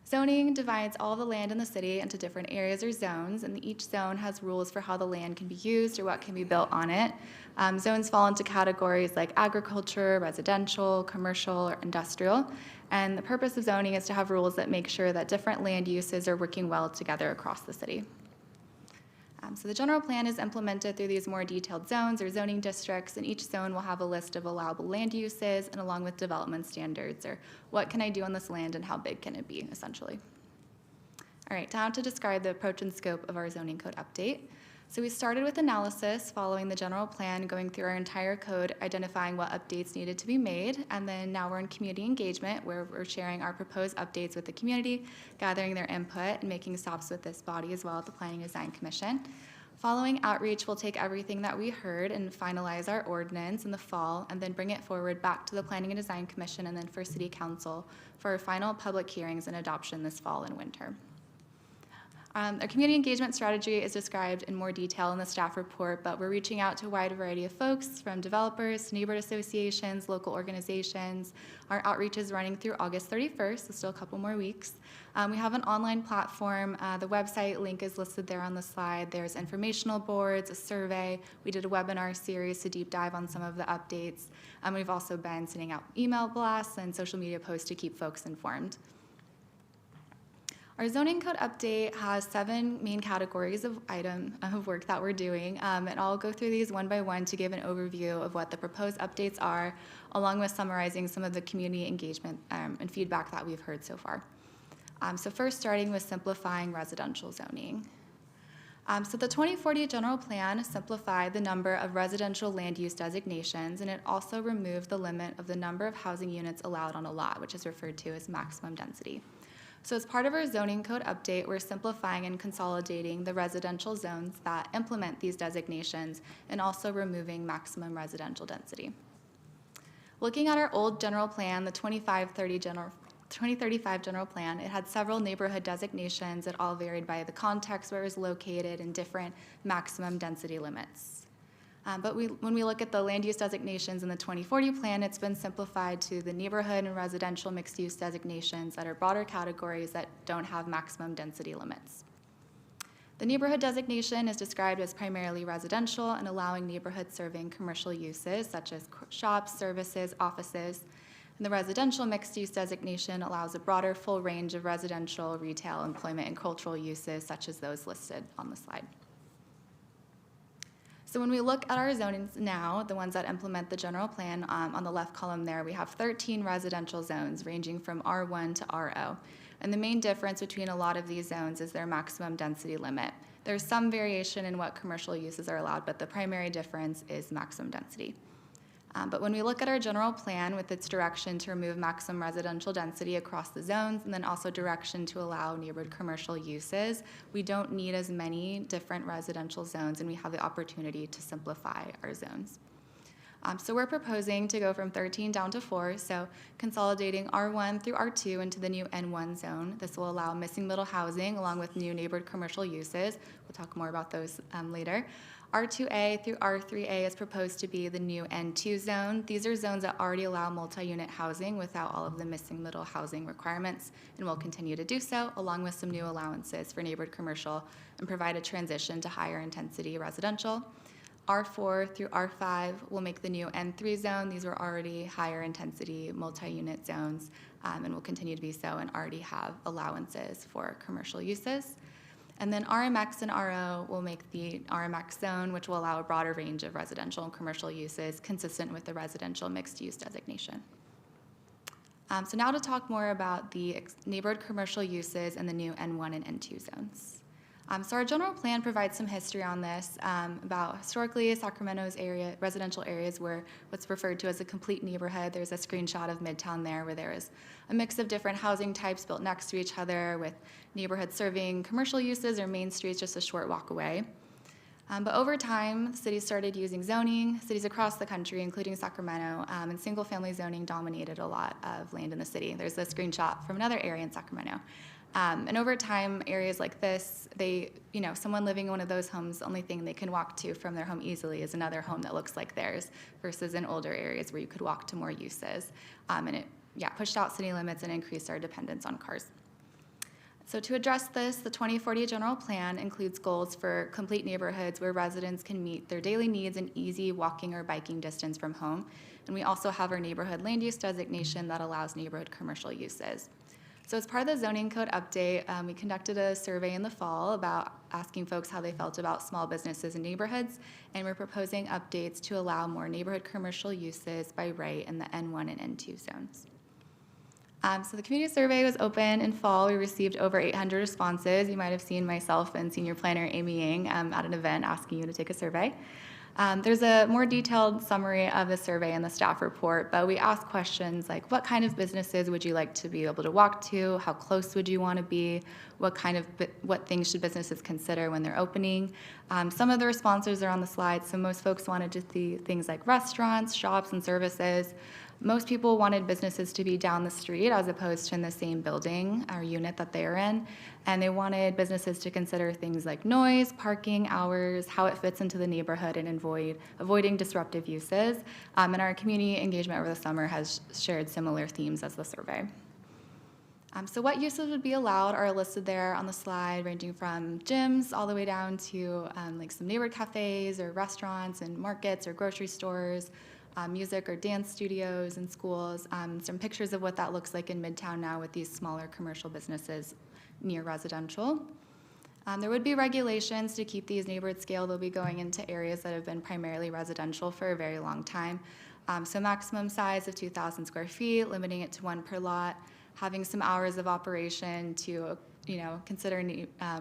Zoning divides all the land in the city into different areas or zones, and each zone has rules for how the land can be used or what can be built on it. Zones fall into categories like agriculture, residential, commercial, or industrial, and the purpose of zoning is to have rules that make sure that different land uses are working well together across the city. So the general plan is implemented through these more detailed zones or zoning districts, and each zone will have a list of allowable land uses and along with development standards, or what can I do on this land and how big can it be, essentially. All right, now to describe the approach and scope of our zoning code update. So we started with analysis following the general plan, going through our entire code, identifying what updates needed to be made, and then now we're in community engagement, where we're sharing our proposed updates with the community, gathering their input, and making stops with this body as well at the Planning and Design Commission. Following outreach, we'll take everything that we heard and finalize our ordinance in the fall, and then bring it forward back to the Planning and Design Commission and then for City Council for our final public hearings and adoption this fall and winter. Our community engagement strategy is described in more detail in the staff report, but we're reaching out to a wide variety of folks, from developers, neighborhood associations, local organizations. Our outreach is running through August 31st, so still a couple more weeks. We have an online platform. The website link is listed there on the slide. There's informational boards, a survey. We did a webinar series to deep dive on some of the updates. We've also been sending out email blasts and social media posts to keep folks informed. Our zoning code update has 7 main categories of work that we're doing, and I'll go through these one by one to give an overview of what the proposed updates are, along with summarizing some of the community engagement and feedback that we've heard so far. So first, starting with simplifying residential zoning. So the 2040 general plan simplified the number of residential land use designations, and it also removed the limit of the number of housing units allowed on a lot, which is referred to as maximum density. So as part of our zoning code update, we're simplifying and consolidating the residential zones that implement these designations and also removing maximum residential density. Looking at our old general plan, the 2035 general plan, it had several neighborhood designations that all varied by the context where it was located and different maximum density limits. But when we look at the land use designations in the 2040 plan, it's been simplified to the neighborhood and residential mixed use designations that are broader categories that don't have maximum density limits. The neighborhood designation is described as primarily residential and allowing neighborhoods serving commercial uses such as shops, services, offices. And the residential mixed use designation allows a broader full range of residential, retail, employment, and cultural uses such as those listed on the slide. So when we look at our zonings now, the ones that implement the general plan, on the left column there, we have 13 residential zones ranging from R1 to RO. And the main difference between a lot of these zones is their maximum density limit. There's some variation in what commercial uses are allowed, but the primary difference is maximum density. But when we look at our general plan with its direction to remove maximum residential density across the zones and then also direction to allow neighborhood commercial uses, we don't need as many different residential zones, and we have the opportunity to simplify our zones. So we're proposing to go from 13 down to 4, so consolidating R1 through R2 into the new N1 zone. This will allow missing middle housing along with new neighborhood commercial uses. We'll talk more about those later. R2A through R3A is proposed to be the new N2 zone. These are zones that already allow multi-unit housing without all of the missing middle housing requirements, and will continue to do so, along with some new allowances for neighborhood commercial, and provide a transition to higher intensity residential. R4 through R5 will make the new N3 zone. These were already higher intensity multi-unit zones, and will continue to be so, and already have allowances for commercial uses. And then RMX and RO will make the RMX zone, which will allow a broader range of residential and commercial uses consistent with the residential mixed use designation. So now to talk more about the neighborhood commercial uses and the new N1 and N2 zones. So our general plan provides some history on this about historically Sacramento's residential areas were what's referred to as a complete neighborhood. There's a screenshot of Midtown there where there is a mix of different housing types built next to each other with neighborhoods serving commercial uses or main streets just a short walk away. But over time, cities started using zoning. Cities across the country, including Sacramento, and single-family zoning dominated a lot of land in the city. There's a screenshot from another area in Sacramento. And over time, areas like this, someone living in one of those homes, the only thing they can walk to from their home easily is another home that looks like theirs, versus in older areas where you could walk to more uses. And it pushed out city limits and increased our dependence on cars. So to address this, the 2040 general plan includes goals for complete neighborhoods where residents can meet their daily needs in easy walking or biking distance from home. And we also have our neighborhood land use designation that allows neighborhood commercial uses. So as part of the zoning code update, we conducted a survey in the fall about asking folks how they felt about small businesses and neighborhoods, and we're proposing updates to allow more neighborhood commercial uses by right in the N1 and N2 zones. So the community survey was open in fall. We received over 800 responses. You might have seen myself and senior planner Amy Yang at an event asking you to take a survey. There's a more detailed summary of the survey in the staff report, but we asked questions like, what kind of businesses would you like to be able to walk to? How close would you want to be? What things should businesses consider when they're opening? Some of the responses are on the slide, so most folks wanted to see things like restaurants, shops, and services. Most people wanted businesses to be down the street as opposed to in the same building or unit that they're in. And they wanted businesses to consider things like noise, parking hours, how it fits into the neighborhood, and avoiding disruptive uses. And our community engagement over the summer has shared similar themes as the survey. So what uses would be allowed are listed there on the slide, ranging from gyms all the way down to like some neighborhood cafes or restaurants and markets or grocery stores, music or dance studios and schools. Some pictures of what that looks like in Midtown now with these smaller commercial businesses near residential. There would be regulations to keep these neighborhood scale. They'll be going into areas that have been primarily residential for a very long time. So maximum size of 2,000 square feet, limiting it to 1 per lot, having some hours of operation to, consider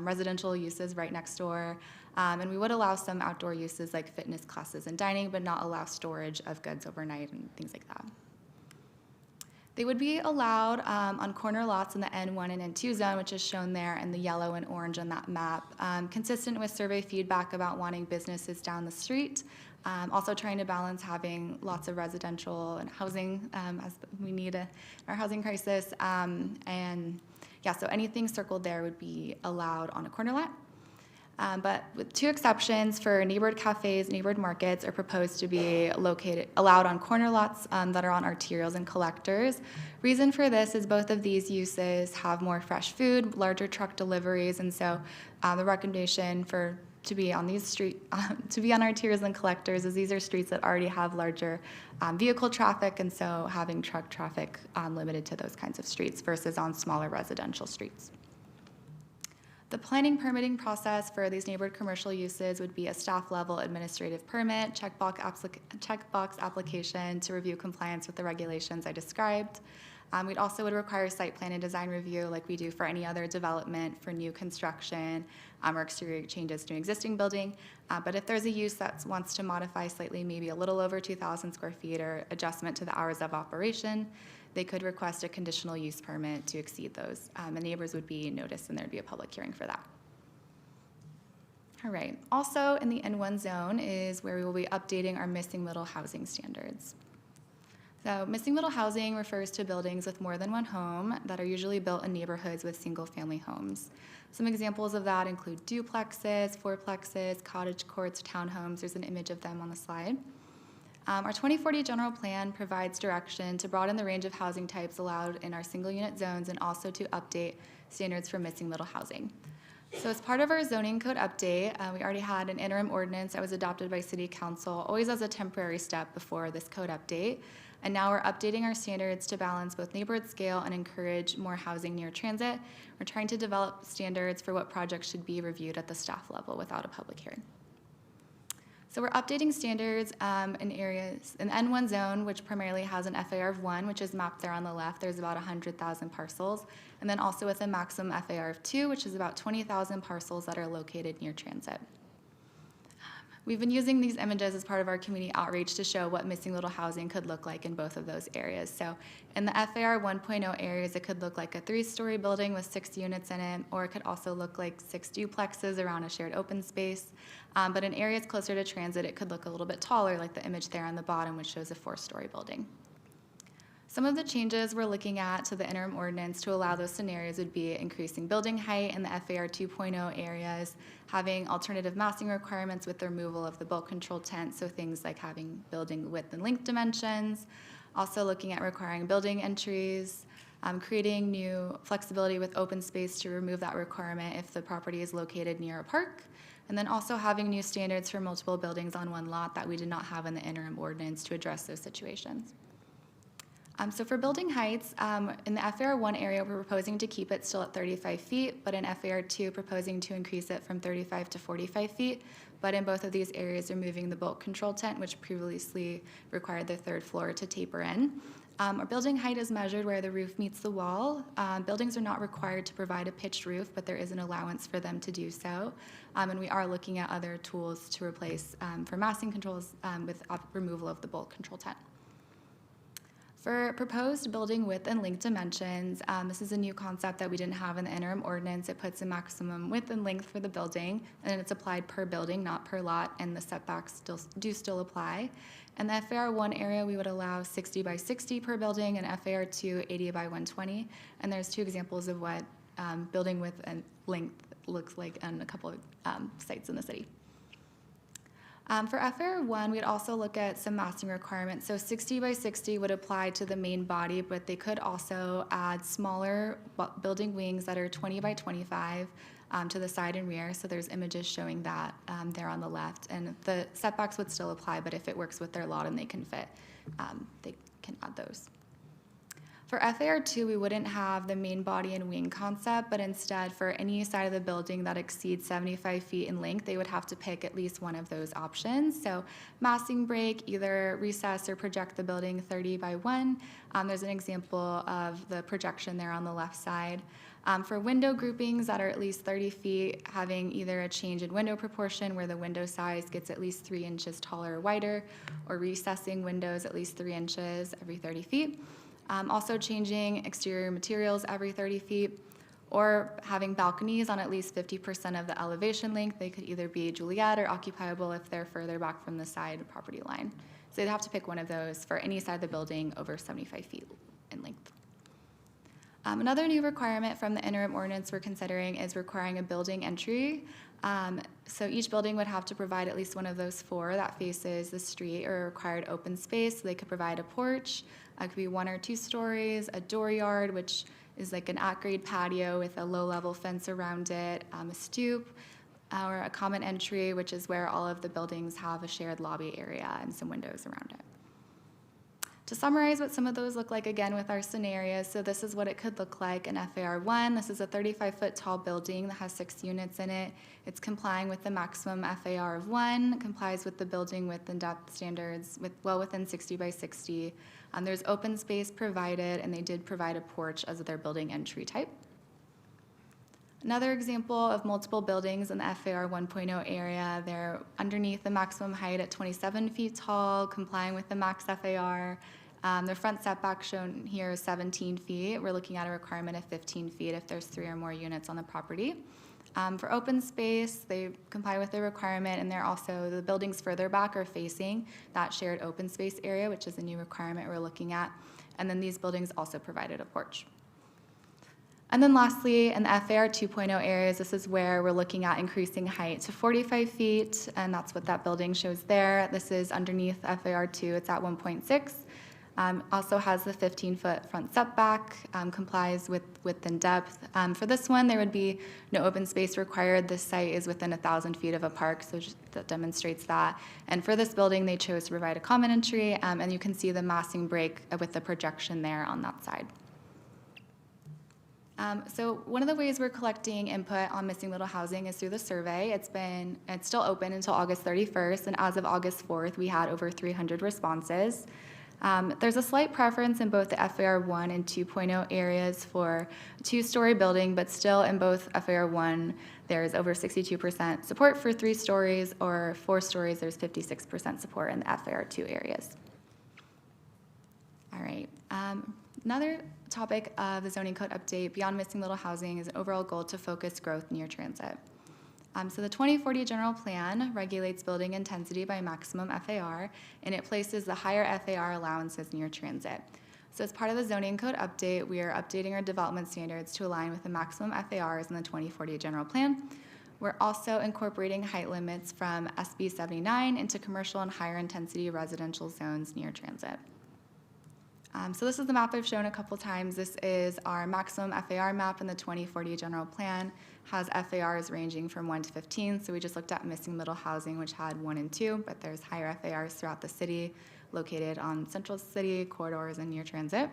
residential uses right next door. And we would allow some outdoor uses like fitness classes and dining, but not allow storage of goods overnight and things like that. They would be allowed on corner lots in the N1 and N2 zone, which is shown there in the yellow and orange on that map, consistent with survey feedback about wanting businesses down the street. Also trying to balance having lots of residential and housing as we need our housing crisis. So anything circled there would be allowed on a corner lot. But with 2 exceptions for neighborhood cafes, neighborhood markets are proposed to be allowed on corner lots that are on arterials and collectors. Reason for this is both of these uses have more fresh food, larger truck deliveries, and so the recommendation to be on these to be on arterials and collectors is these are streets that already have larger vehicle traffic, and so having truck traffic limited to those kinds of streets versus on smaller residential streets. The planning permitting process for these neighborhood commercial uses would be a staff-level administrative permit, checkbox application to review compliance with the regulations I described. We'd also would require site plan and design review like we do for any other development for new construction or exterior changes to an existing building. But if there's a use that wants to modify slightly, maybe a little over 2,000 square feet or adjustment to the hours of operation, they could request a conditional use permit to exceed those. And neighbors would be noticed and there'd be a public hearing for that. All right, also in the N1 zone is where we will be updating our missing middle housing standards. So missing middle housing refers to buildings with more than one home that are usually built in neighborhoods with single-family homes. Some examples of that include duplexes, fourplexes, cottage courts, townhomes. There's an image of them on the slide. Our 2040 general plan provides direction to broaden the range of housing types allowed in our single-unit zones and also to update standards for missing middle housing. So as part of our zoning code update, we already had an interim ordinance that was adopted by City Council, always as a temporary step before this code update. And now we're updating our standards to balance both neighborhood scale and encourage more housing near transit. We're trying to develop standards for what projects should be reviewed at the staff level without a public hearing. So we're updating standards in areas in the N1 zone, which primarily has an FAR of 1, which is mapped there on the left. There's about 100,000 parcels. And then also with a maximum FAR of 2, which is about 20,000 parcels that are located near transit. We've been using these images as part of our community outreach to show what missing middle housing could look like in both of those areas. So in the FAR 1.0 areas, it could look like a 3-story building with 6 units in it, or it could also look like 6 duplexes around a shared open space. But in areas closer to transit, it could look a little bit taller, like the image there on the bottom, which shows a 4-story building. Some of the changes we're looking at to the interim ordinance to allow those scenarios would be increasing building height in the FAR 2.0 areas, having alternative massing requirements with the removal of the bulk control tent, so things like having building width and length dimensions, also looking at requiring building entries, creating new flexibility with open space to remove that requirement if the property is located near a park, and then also having new standards for multiple buildings on one lot that we did not have in the interim ordinance to address those situations. So for building heights, in the FAR 1 area, we're proposing to keep it still at 35 feet, but in FAR 2, proposing to increase it from 35 to 45 feet. But in both of these areas, removing the bulk control tent, which previously required the 3rd floor to taper in. Our building height is measured where the roof meets the wall. Buildings are not required to provide a pitched roof, but there is an allowance for them to do so. And we are looking at other tools to replace for massing controls with removal of the bulk control tent. For proposed building width and length dimensions, this is a new concept that we didn't have in the interim ordinance. It puts a maximum width and length for the building, and it's applied per building, not per lot, and the setbacks still apply. In the FAR 1 area, we would allow 60 by 60 per building, and FAR 2, 80 by 120. And there's two examples of what building width and length looks like on a couple of sites in the city. For FAR 1, we'd also look at some massing requirements. So 60 by 60 would apply to the main body, but they could also add smaller building wings that are 20 by 25 to the side and rear. So there's images showing that there on the left. And the setbacks would still apply, but if it works with their lot and they can fit, they can add those. For FAR 2, we wouldn't have the main body and wing concept, but instead for any side of the building that exceeds 75 feet in length, they would have to pick at least one of those options. So massing break, either recess or project the building 30 by 1. There's an example of the projection there on the left side. For window groupings that are at least 30 feet, having either a change in window proportion where the window size gets at least 3 inches taller or wider, or recessing windows at least 3 inches every 30 feet. Also changing exterior materials every 30 feet, or having balconies on at least 50% of the elevation length. They could either be Juliet or occupiable if they're further back from the side property line. So they'd have to pick one of those for any side of the building over 75 feet in length. Another new requirement from the interim ordinance we're considering is requiring a building entry. So each building would have to provide at least one of those 4 that faces the street or required open space. So they could provide a porch. It could be 1 or 2 stories, a dooryard, which is like an at-grade patio with a low-level fence around it, a stoop, or a common entry, which is where all of the buildings have a shared lobby area and some windows around it. To summarize what some of those look like again with our scenarios, so this is what it could look like in FAR 1. This is a 35-foot tall building that has 6 units in it. It's complying with the maximum FAR of 1, complies with the building width and depth standards well within 60 by 60. There's open space provided, and they did provide a porch as their building entry type. Another example of multiple buildings in the FAR 1.0 area, they're underneath the maximum height at 27 feet tall, complying with the max FAR. Their front setback shown here is 17 feet. We're looking at a requirement of 15 feet if there's 3 or more units on the property. For open space, they comply with the requirement, and they're also, the buildings further back are facing that shared open space area, which is a new requirement we're looking at. And then these buildings also provided a porch. And then lastly, in the FAR 2.0 areas, this is where we're looking at increasing height to 45 feet, and that's what that building shows there. This is underneath FAR 2, it's at 1.6. Also has the 15-foot front setback, complies with width and depth. For this one, there would be no open space required. This site is within 1,000 feet of a park, so that demonstrates that. And for this building, they chose to provide a common entry, and you can see the massing break with the projection there on that side. So one of the ways we're collecting input on missing middle housing is through the survey. It's still open until August 31st, and as of August 4th, we had over 300 responses. There's a slight preference in both the FAR 1 and 2.0 areas for a 2-story building, but still in both FAR 1, there's over 62% support for 3 stories, or 4 stories, there's 56% support in the FAR 2 areas. All right. Another topic of the zoning code update beyond missing middle housing is an overall goal to focus growth near transit. So the 2040 general plan regulates building intensity by maximum FAR, and it places the higher FAR allowances near transit. So as part of the zoning code update, we are updating our development standards to align with the maximum FARs in the 2040 general plan. We're also incorporating height limits from SB 79 into commercial and higher intensity residential zones near transit. So this is the map I've shown a couple times. This is our maximum FAR map in the 2040 general plan. Has FARs ranging from 1 to 15. So we just looked at missing middle housing, which had 1 and 2, but there's higher FARs throughout the city, located on central city corridors and near transit.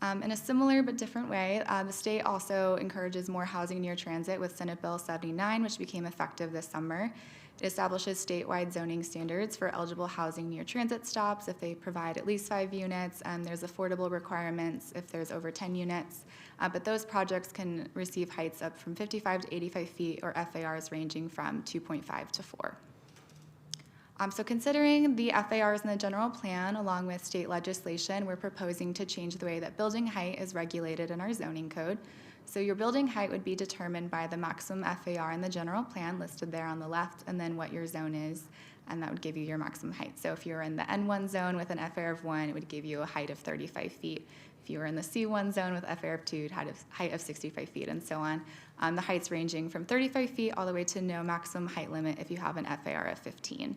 In a similar but different way, the state also encourages more housing near transit with Senate Bill 79, which became effective this summer. It establishes statewide zoning standards for eligible housing near transit stops if they provide at least 5 units, and there's affordable requirements if there's over 10 units. But those projects can receive heights up from 55 to 85 feet or FARs ranging from 2.5 to 4. So considering the FARs in the general plan along with state legislation, we're proposing to change the way that building height is regulated in our zoning code. So your building height would be determined by the maximum FAR in the general plan listed there on the left, and then what your zone is, and that would give you your maximum height. So if you're in the N1 zone with an FAR of 1, it would give you a height of 35 feet. If you were in the C1 zone with FAR of 2, you'd have a height of 65 feet, and so on. The heights ranging from 35 feet all the way to no maximum height limit if you have an FAR of 15.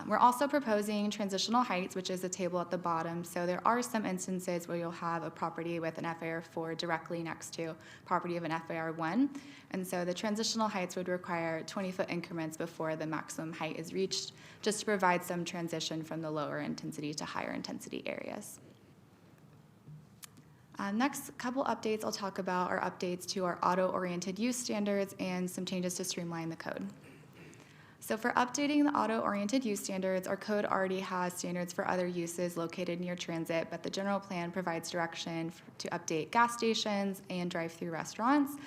We're also proposing transitional heights, which is a table at the bottom. So there are some instances where you'll have a property with an FAR 4 directly next to property of an FAR 1. And so the transitional heights would require 20-foot increments before the maximum height is reached, just to provide some transition from the lower intensity to higher intensity areas. Next couple updates I'll talk about are updates to our auto-oriented use standards and some changes to streamline the code. So for updating the auto-oriented use standards, our code already has standards for other uses located near transit, but the general plan provides direction to update gas stations and drive-through restaurants.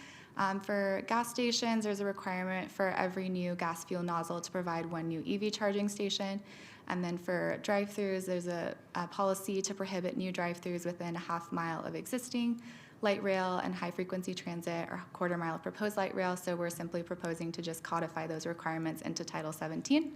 For gas stations, there's a requirement for every new gas fuel nozzle to provide one new EV charging station. And then for drive-throughs, there's a policy to prohibit new drive-throughs within a half mile of existing light rail and high-frequency transit, or quarter mile of proposed light rail. So we're simply proposing to just codify those requirements into Title 17.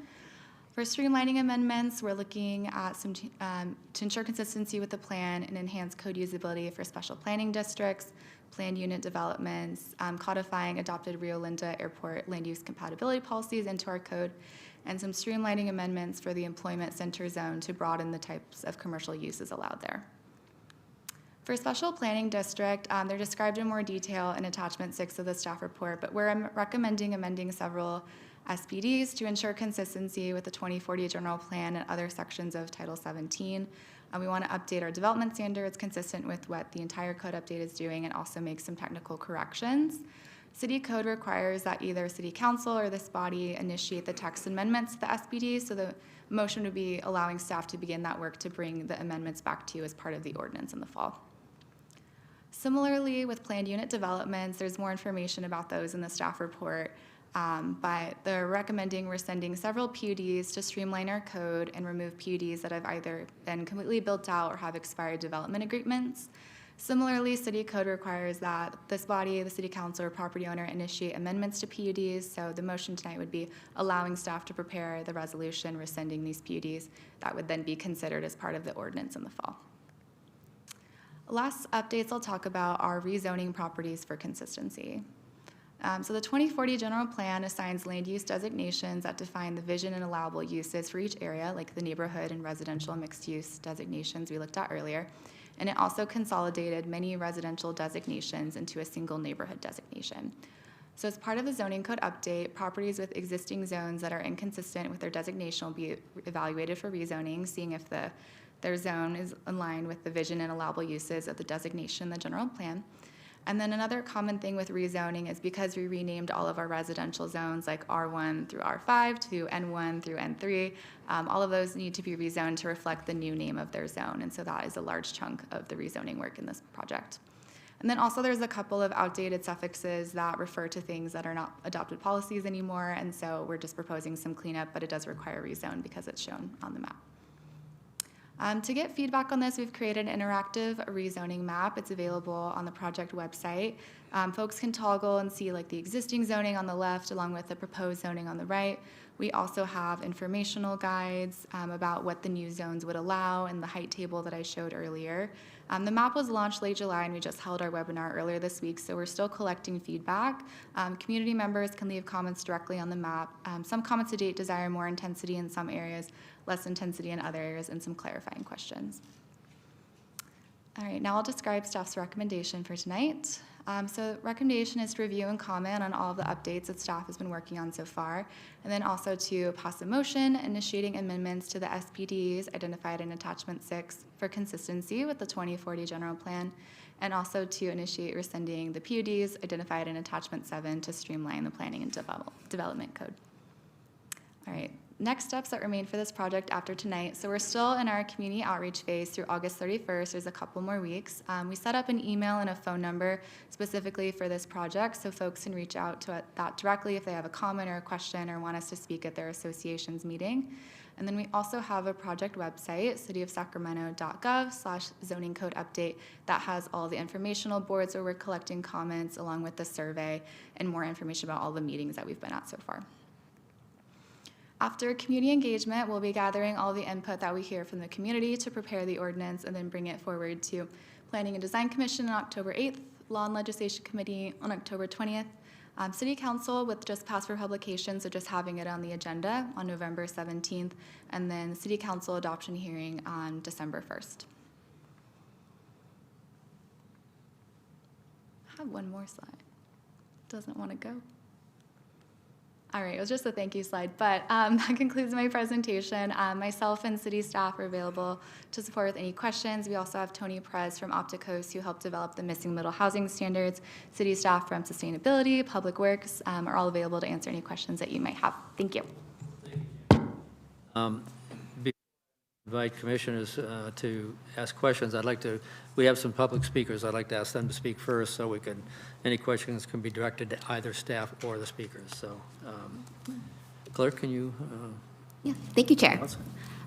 For streamlining amendments, we're looking at some to ensure consistency with the plan and enhance code usability for special planning districts, planned unit developments, codifying adopted Rio Linda Airport land use compatibility policies into our code, and some streamlining amendments for the employment center zone to broaden the types of commercial uses allowed there. For special planning district, they're described in more detail in attachment 6 of the staff report, but we're recommending amending several SPDs to ensure consistency with the 2040 general plan and other sections of Title 17. We want to update our development standards consistent with what the entire code update is doing and also make some technical corrections. City code requires that either City Council or this body initiate the text amendments to the SPDs, so the motion would be allowing staff to begin that work to bring the amendments back to you as part of the ordinance in the fall. Similarly, with planned unit developments, there's more information about those in the staff report, but they're recommending rescinding several PUDs to streamline our code and remove PUDs that have either been completely built out or have expired development agreements. Similarly, city code requires that this body, the city council, or property owner initiate amendments to PUDs, so the motion tonight would be allowing staff to prepare the resolution rescinding these PUDs that would then be considered as part of the ordinance in the fall. Last updates I'll talk about are rezoning properties for consistency. So the 2040 general plan assigns land use designations that define the vision and allowable uses for each area, like the neighborhood and residential mixed use designations we looked at earlier. And it also consolidated many residential designations into a single neighborhood designation. So as part of the zoning code update, properties with existing zones that are inconsistent with their designation will be evaluated for rezoning, seeing if their zone is in line with the vision and allowable uses of the designation in the general plan. And then another common thing with rezoning is because we renamed all of our residential zones like R1 through R5 to N1 through N3, all of those need to be rezoned to reflect the new name of their zone. And so that is a large chunk of the rezoning work in this project. And then also there's a couple of outdated suffixes that refer to things that are not adopted policies anymore. And so we're just proposing some cleanup, but it does require rezone because it's shown on the map. To get feedback on this, we've created an interactive rezoning map. It's available on the project website. Folks can toggle and see like the existing zoning on the left along with the proposed zoning on the right. We also have informational guides about what the new zones would allow and the height table that I showed earlier. The map was launched late July and we just held our webinar earlier this week, so we're still collecting feedback. Community members can leave comments directly on the map. Some comments to date desire more intensity in some areas, less intensity in other areas, and some clarifying questions. All right, now I'll describe staff's recommendation for tonight. So the recommendation is to review and comment on all of the updates that staff has been working on so far, and then also to pass a motion initiating amendments to the SPDs identified in attachment 6 for consistency with the 2040 general plan, and also to initiate rescinding the PUDs identified in attachment 7 to streamline the planning and development code. All right. Next steps that remain for this project after tonight. So we're still in our community outreach phase through August 31st. There's a couple more weeks. We set up an email and a phone number specifically for this project, so folks can reach out to that directly if they have a comment or a question or want us to speak at their association's meeting. And then we also have a project website, cityofsacramento.gov/zoning code update, that has all the informational boards where we're collecting comments along with the survey and more information about all the meetings that we've been at so far. After community engagement, we'll be gathering all the input that we hear from the community to prepare the ordinance and then bring it forward to Planning and Design Commission on October 8th, Law and Legislation Committee on October 20th, City Council with just passed for publication, so just having it on the agenda on November 17th, and then City Council adoption hearing on December 1st. I have one more slide. Doesn't want to go. All right, it was just a thank you slide, but that concludes my presentation. Myself and city staff are available to support with any questions. We also have Tony Perez from Opticos, who helped develop the missing middle housing standards. City staff from Sustainability, Public Works are all available to answer any questions that you might have. Thank you. Invite commissioners to ask questions. We have some public speakers. I'd like to ask them to speak first so any questions can be directed to either staff or the speakers. So, Clerk, can you? Yeah, thank you, Chair.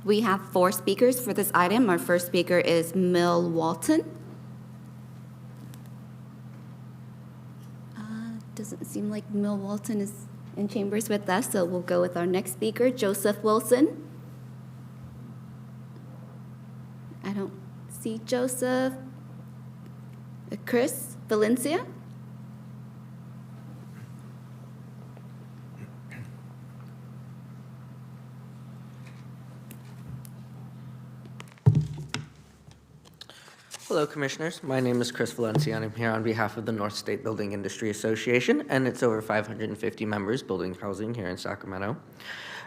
We have 4 speakers for this item. Our first speaker is Mill Walton. Doesn't seem like Mill Walton is in chambers with us, so we'll go with our next speaker, Joseph Wilson. I don't see Joseph. Chris Valencia. Hello, Commissioners. My name is Chris Valencia, and I'm here on behalf of the North State Building Industry Association and its over 550 members building housing here in Sacramento.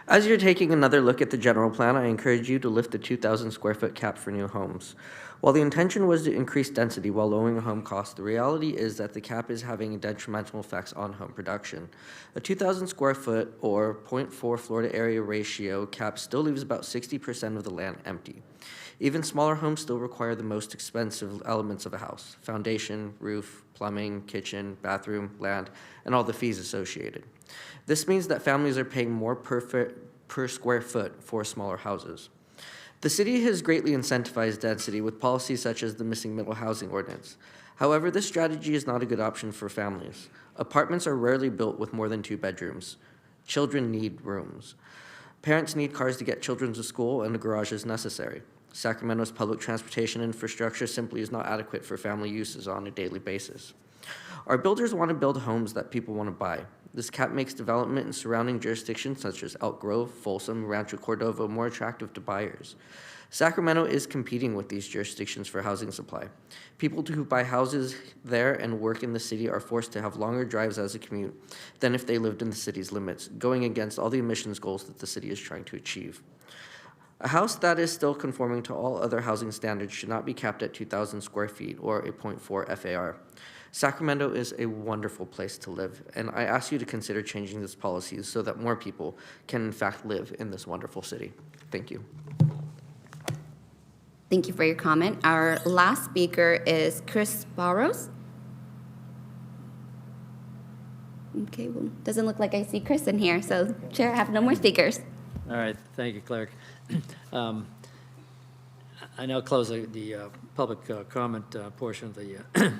As you're taking another look at the general plan, I encourage you to lift the 2,000 square foot cap for new homes. While the intention was to increase density while lowering home costs, the reality is that the cap is having detrimental effects on home production. A 2,000 square foot or 0.4 floor to area ratio cap still leaves about 60% of the land empty. Even smaller homes still require the most expensive elements of a house: foundation, roof, plumbing, kitchen, bathroom, land, and all the fees associated. This means that families are paying more per square foot for smaller houses. The city has greatly incentivized density with policies such as the missing middle housing ordinance. However, this strategy is not a good option for families. Apartments are rarely built with more than 2 bedrooms. Children need rooms. Parents need cars to get children to school, and a garage is necessary. Sacramento's public transportation infrastructure simply is not adequate for family uses on a daily basis. Our builders want to build homes that people want to buy. This cap makes development in surrounding jurisdictions such as Elk Grove, Folsom, Rancho Cordova more attractive to buyers. Sacramento is competing with these jurisdictions for housing supply. People who buy houses there and work in the city are forced to have longer drives as a commute than if they lived in the city's limits, going against all the emissions goals that the city is trying to achieve. A house that is still conforming to all other housing standards should not be capped at 2,000 square feet or a 0.4 FAR. Sacramento is a wonderful place to live, and I ask you to consider changing this policy so that more people can in fact live in this wonderful city. Thank you. Thank you for your comment. Our last speaker is Chris Barros. Okay, well, doesn't look like I see Chris in here, so Chair, I have no more speakers. All right, thank you, Clerk. I now close the public comment portion of the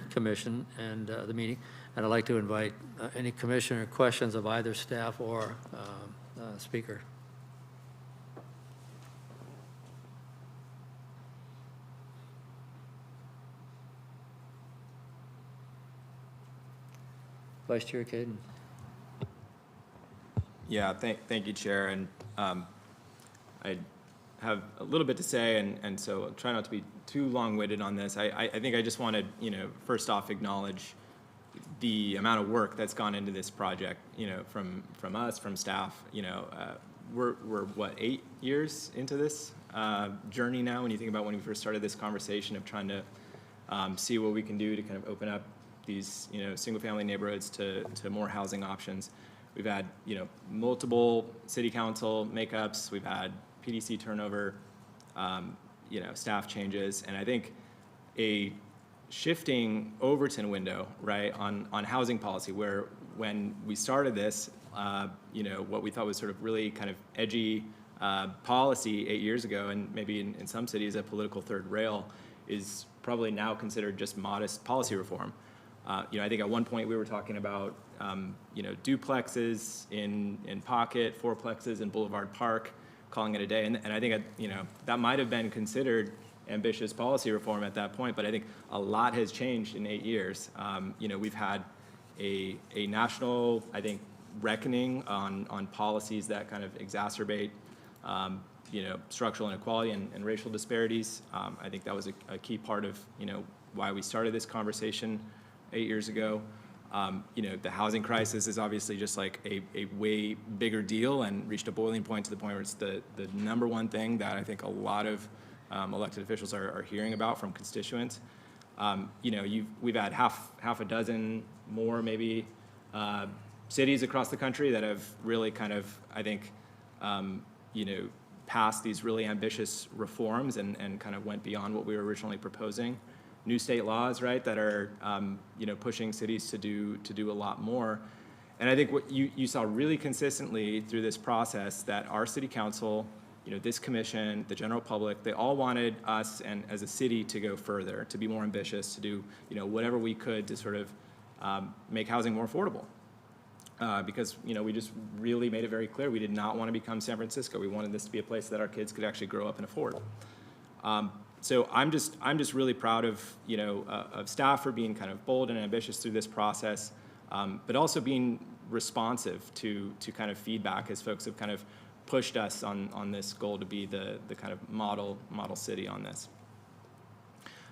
commission and the meeting, and I'd like to invite any commissioner questions of either staff or speaker. Vice Chair Caden. Yeah, thank you, Chair. And I have a little bit to say, and so I'll try not to be too long-winded on this. I think I just want to, first off, acknowledge the amount of work that's gone into this project, from us, from staff. We're what, 8 years into this journey now, when you think about when we first started this conversation of trying to see what we can do to kind of open up these, single-family neighborhoods to more housing options. We've had, multiple city council makeups. We've had PDC turnover, staff changes, and I think a shifting Overton window, right, on housing policy, where when we started this, what we thought was sort of really kind of edgy policy 8 years ago, and maybe in some cities a political third rail, is probably now considered just modest policy reform. I think at one point we were talking about duplexes in Pocket, fourplexes in Boulevard Park, calling it a day, and I think that might have been considered ambitious policy reform at that point, but I think a lot has changed in 8 years. We've had a national, I think, reckoning on policies that kind of exacerbate structural inequality and racial disparities. I think that was a key part of why we started this conversation 8 years ago. The housing crisis is obviously just like a way bigger deal and reached a boiling point to the point where it's the number one thing that I think a lot of elected officials are hearing about from constituents. We've had half a dozen more maybe cities across the country that have really kind of, I think, passed these really ambitious reforms and kind of went beyond what we were originally proposing. New state laws, right, that are pushing cities to do a lot more. And I think what you saw really consistently through this process that our city council, this commission, the general public, they all wanted us and as a city to go further, to be more ambitious, to do whatever we could to sort of make housing more affordable. Because we just really made it very clear we did not want to become San Francisco. We wanted this to be a place that our kids could actually grow up and afford. So I'm just really proud of of staff for being kind of bold and ambitious through this process, but also being responsive to kind of feedback as folks have kind of pushed us on this goal to be the kind of model city on this.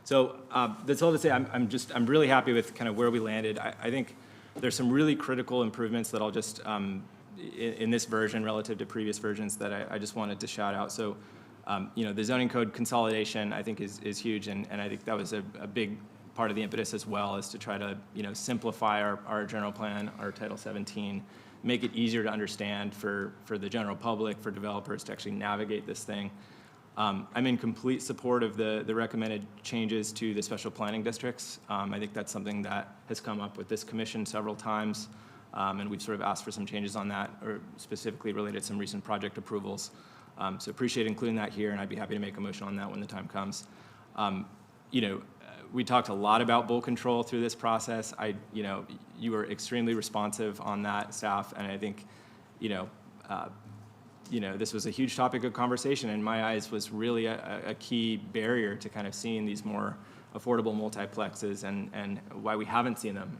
So that's all to say. I'm really happy with kind of where we landed. I think there's some really critical improvements that I'll just in this version relative to previous versions that I just wanted to shout out. So the zoning code consolidation I think is huge, and I think that was a big part of the impetus as well, is to try to simplify our general plan, our Title 17, make it easier to understand for the general public, for developers to actually navigate this thing. I'm in complete support of the recommended changes to the special planning districts. I think that's something that has come up with this commission several times, and we've sort of asked for some changes on that, or specifically related to some recent project approvals. So appreciate including that here, and I'd be happy to make a motion on that when the time comes. We talked a lot about bull control through this process. You were extremely responsive on that, staff, and I think, this was a huge topic of conversation, and in my eyes was really a key barrier to kind of seeing these more affordable multiplexes and why we haven't seen them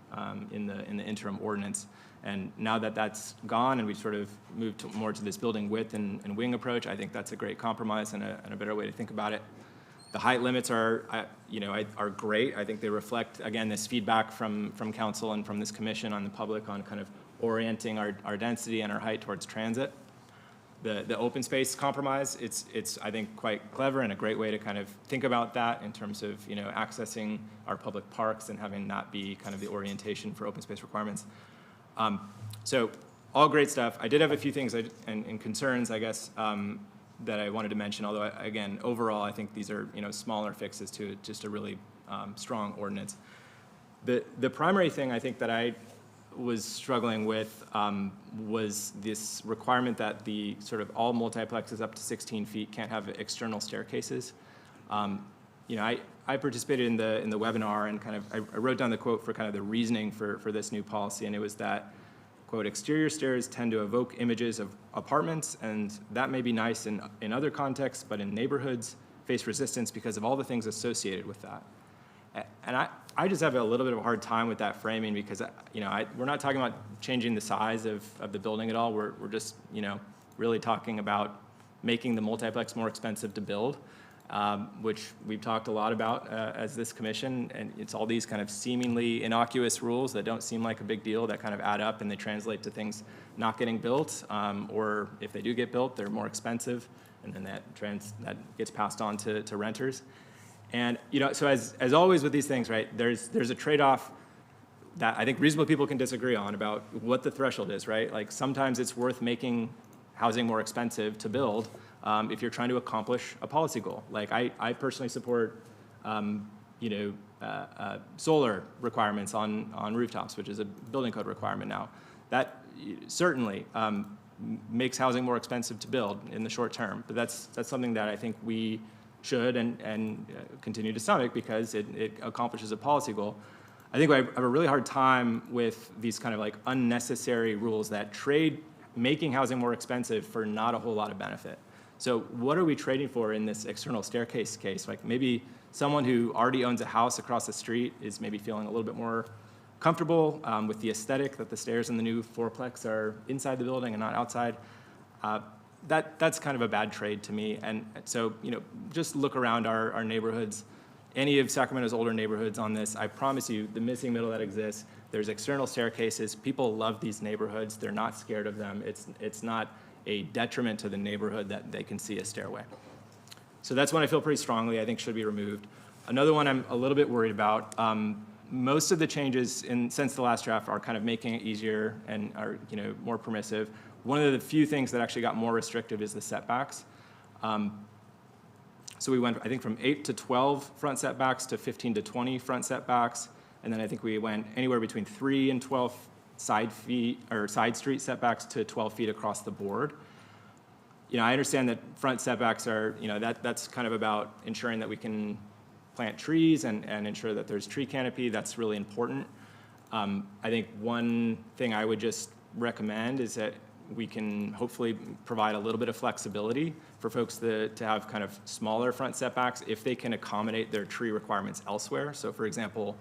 in the interim ordinance. And now that that's gone and we've sort of moved more to this building width and wing approach, I think that's a great compromise and a better way to think about it. The height limits are great. I think they reflect, again, this feedback from council and from this commission on the public on kind of orienting our density and our height towards transit. The open space compromise, it's I think quite clever and a great way to kind of think about that in terms of accessing our public parks and having that be kind of the orientation for open space requirements. So all great stuff. I did have a few things and concerns, I guess, that I wanted to mention, although, again, overall, I think these are smaller fixes to just a really strong ordinance. The primary thing I think that I was struggling with was this requirement that the sort of all multiplexes up to 16 feet can't have external staircases. I participated in the webinar and kind of I wrote down the quote for kind of the reasoning for this new policy, and it was that, quote, exterior stairs tend to evoke images of apartments, and that may be nice in other contexts, but in neighborhoods face resistance because of all the things associated with that. And I just have a little bit of a hard time with that framing because, we're not talking about changing the size of the building at all. We're just, really talking about making the multiplex more expensive to build, which we've talked a lot about as this commission. And it's all these kind of seemingly innocuous rules that don't seem like a big deal that kind of add up and they translate to things not getting built, or if they do get built, they're more expensive, and then that gets passed on to renters. And so as always with these things, right, there's a trade-off that I think reasonable people can disagree on about what the threshold is, right? Like sometimes it's worth making housing more expensive to build if you're trying to accomplish a policy goal. Like I personally support solar requirements on rooftops, which is a building code requirement now. That certainly, makes housing more expensive to build in the short term. But that's something that I think we should and continue to stomach because it accomplishes a policy goal. I think I have a really hard time with these kind of like unnecessary rules that trade making housing more expensive for not a whole lot of benefit. So what are we trading for in this external staircase case? Like maybe someone who already owns a house across the street is maybe feeling a little bit more comfortable with the aesthetic that the stairs in the new fourplex are inside the building and not outside. That's kind of a bad trade to me. And so, just look around our neighborhoods. Any of Sacramento's older neighborhoods on this, I promise you, the missing middle that exists, there's external staircases. People love these neighborhoods. They're not scared of them. It's not a detriment to the neighborhood that they can see a stairway. So that's one I feel pretty strongly I think should be removed. Another one I'm a little bit worried about. Most of the changes since the last draft are kind of making it easier and are more permissive. One of the few things that actually got more restrictive is the setbacks. So we went, I think, from 8 to 12 front setbacks to 15 to 20 front setbacks. And then I think we went anywhere between 3 and 12 side street setbacks to 12 feet across the board. I understand that front setbacks are, that's kind of about ensuring that we can plant trees and ensure that there's tree canopy. That's really important. I think one thing I would just recommend is that we can hopefully provide a little bit of flexibility for folks to have kind of smaller front setbacks if they can accommodate their tree requirements elsewhere. So for example,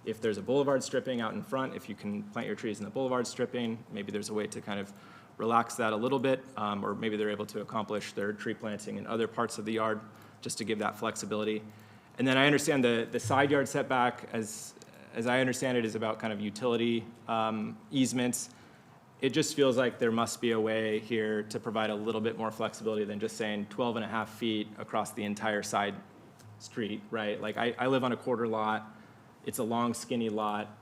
if there's a boulevard stripping out in front, if you can plant your trees in the boulevard stripping, maybe there's a way to kind of relax that a little bit, or maybe they're able to accomplish their tree planting in other parts of the yard just to give that flexibility. And then I understand the side yard setback, as I understand it, is about kind of utility easements. It just feels like there must be a way here to provide a little bit more flexibility than just saying 12 and a half feet across the entire side street, right? Like I live on a quarter lot. It's a long, skinny lot.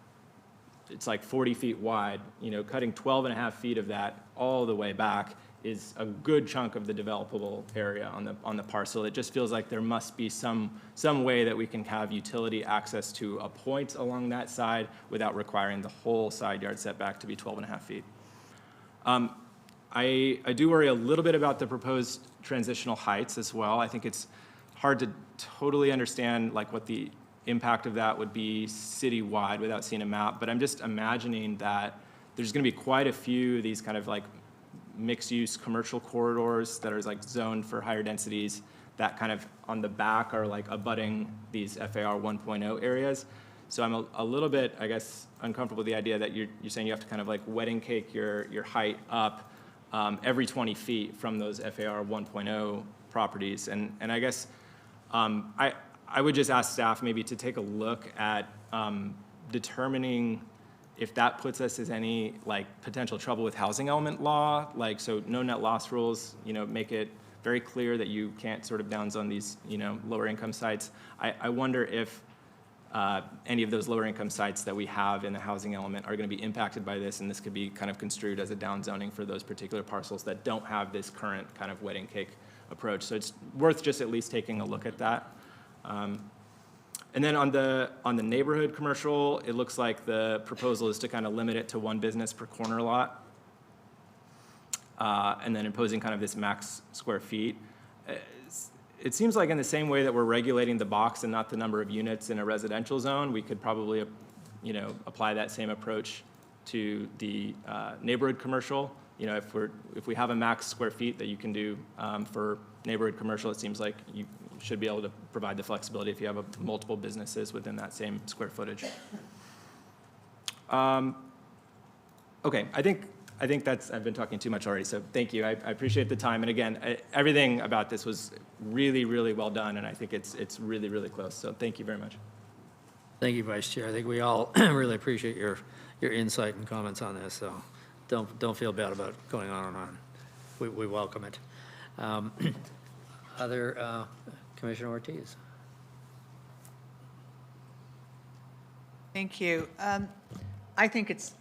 It's like 40 feet wide. Cutting 12 and a half feet of that all the way back is a good chunk of the developable area on the parcel. It just feels like there must be some way that we can have utility access to a point along that side without requiring the whole side yard setback to be 12 and a half feet. I do worry a little bit about the proposed transitional heights as well. I think it's hard to totally understand like what the impact of that would be citywide without seeing a map, but I'm just imagining that there's going to be quite a few of these kind of like mixed-use commercial corridors that are like zoned for higher densities that kind of on the back are like abutting these FAR 1.0 areas. So I'm a little bit, I guess, uncomfortable with the idea that you're saying you have to kind of like wedding cake your height up every 20 feet from those FAR 1.0 properties. And I guess I would just ask staff maybe to take a look at determining if that puts us as any like potential trouble with housing element law, like so no net loss rules, make it very clear that you can't sort of downzone these, lower income sites. I wonder if any of those lower income sites that we have in the housing element are going to be impacted by this, and this could be kind of construed as a downzoning for those particular parcels that don't have this current kind of wedding cake approach. So it's worth just at least taking a look at that. And then on the neighborhood commercial, it looks like the proposal is to kind of limit it to one business per corner lot, and then imposing kind of this max square feet. It seems like in the same way that we're regulating the box and not the number of units in a residential zone, we could probably, apply that same approach to the neighborhood commercial. If we have a max square feet that you can do for neighborhood commercial, it seems like you should be able to provide the flexibility if you have multiple businesses within that same square footage. Okay, I think I've been talking too much already, so thank you. I appreciate the time. And again, everything about this was really, really well done, and I think it's really, really close. So thank you very much. Thank you, Vice Chair. I think we all really appreciate your insight and comments on this, so don't feel bad about going on and on. We welcome it. Other Commissioner Ortiz. Thank you. I think it's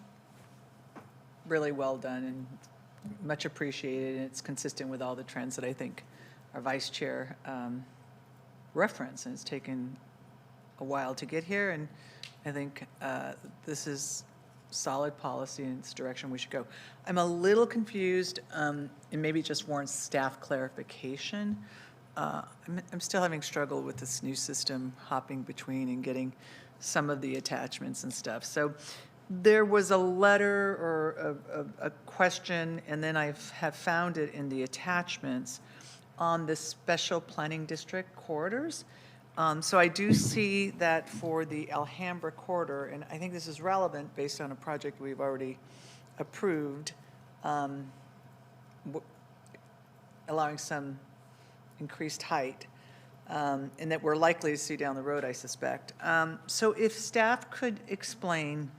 really well done and much appreciated, and it's consistent with all the trends that I think our Vice Chair referenced, and it's taken a while to get here, and I think this is solid policy and it's the direction we should go. I'm a little confused, and maybe it just warrants staff clarification. I'm still having struggle with this new system, hopping between and getting some of the attachments and stuff. So there was a letter or a question, and then I have found it in the attachments on the special planning district corridors. So I do see that for the Alhambra corridor, and I think this is relevant based on a project we've already approved, allowing some increased height, and that we're likely to see down the road, I suspect. So if staff could explain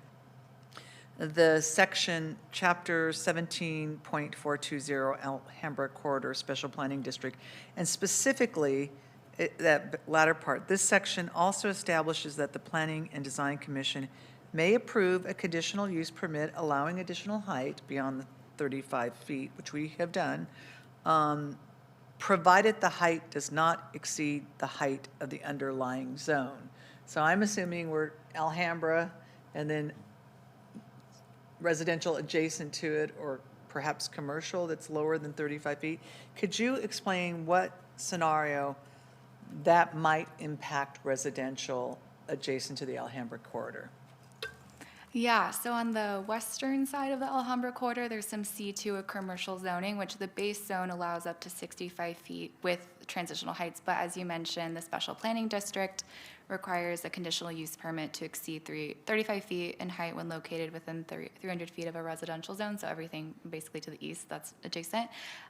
the section, chapter 17.420, Alhambra Corridor Special Planning District, and specifically that latter part. This section also establishes that the Planning and Design Commission may approve a conditional use permit allowing additional height beyond the 35 feet, which we have done, provided the height does not exceed the height of the underlying zone. So I'm assuming we're Alhambra and then residential adjacent to it, or perhaps commercial that's lower than 35 feet. Could you explain what scenario that might impact residential adjacent to the Alhambra corridor? Yeah, so on the western side of the Alhambra corridor, there's some C2 or commercial zoning, which the base zone allows up to 65 feet with transitional heights. But as you mentioned, the special planning district requires a conditional use permit to exceed 35 feet in height when located within 300 feet of a residential zone, so everything basically to the east that's adjacent.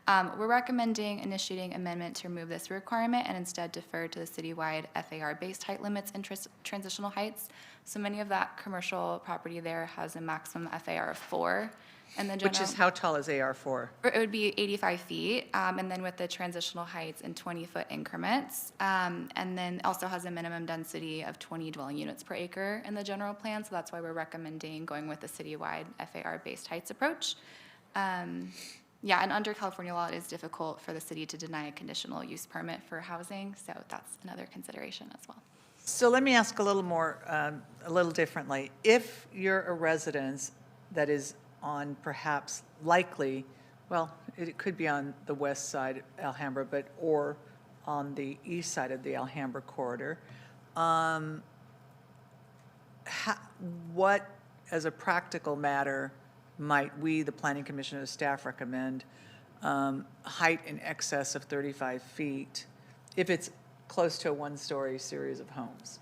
We're recommending initiating amendment to remove this requirement and instead defer to the citywide FAR-based height limits and transitional heights. So many of that commercial property there has a maximum FAR of 4. And the Which is how tall is AR4? It would be 85 feet, and then with the transitional heights in 20-foot increments. And then also has a minimum density of 20 dwelling units per acre in the general plan, so that's why we're recommending going with the citywide FAR-based heights approach. Yeah, and under California law, it is difficult for the city to deny a conditional use permit for housing, so that's another consideration as well. So let me ask a little more, a little differently. If you're a residence that is on perhaps likely, well, it could be on the west side, Alhambra, or on the east side of the Alhambra corridor, what, as a practical matter, might we, the Planning Commission and staff, recommend height in excess of 35 feet if it's close to a one-story series of homes?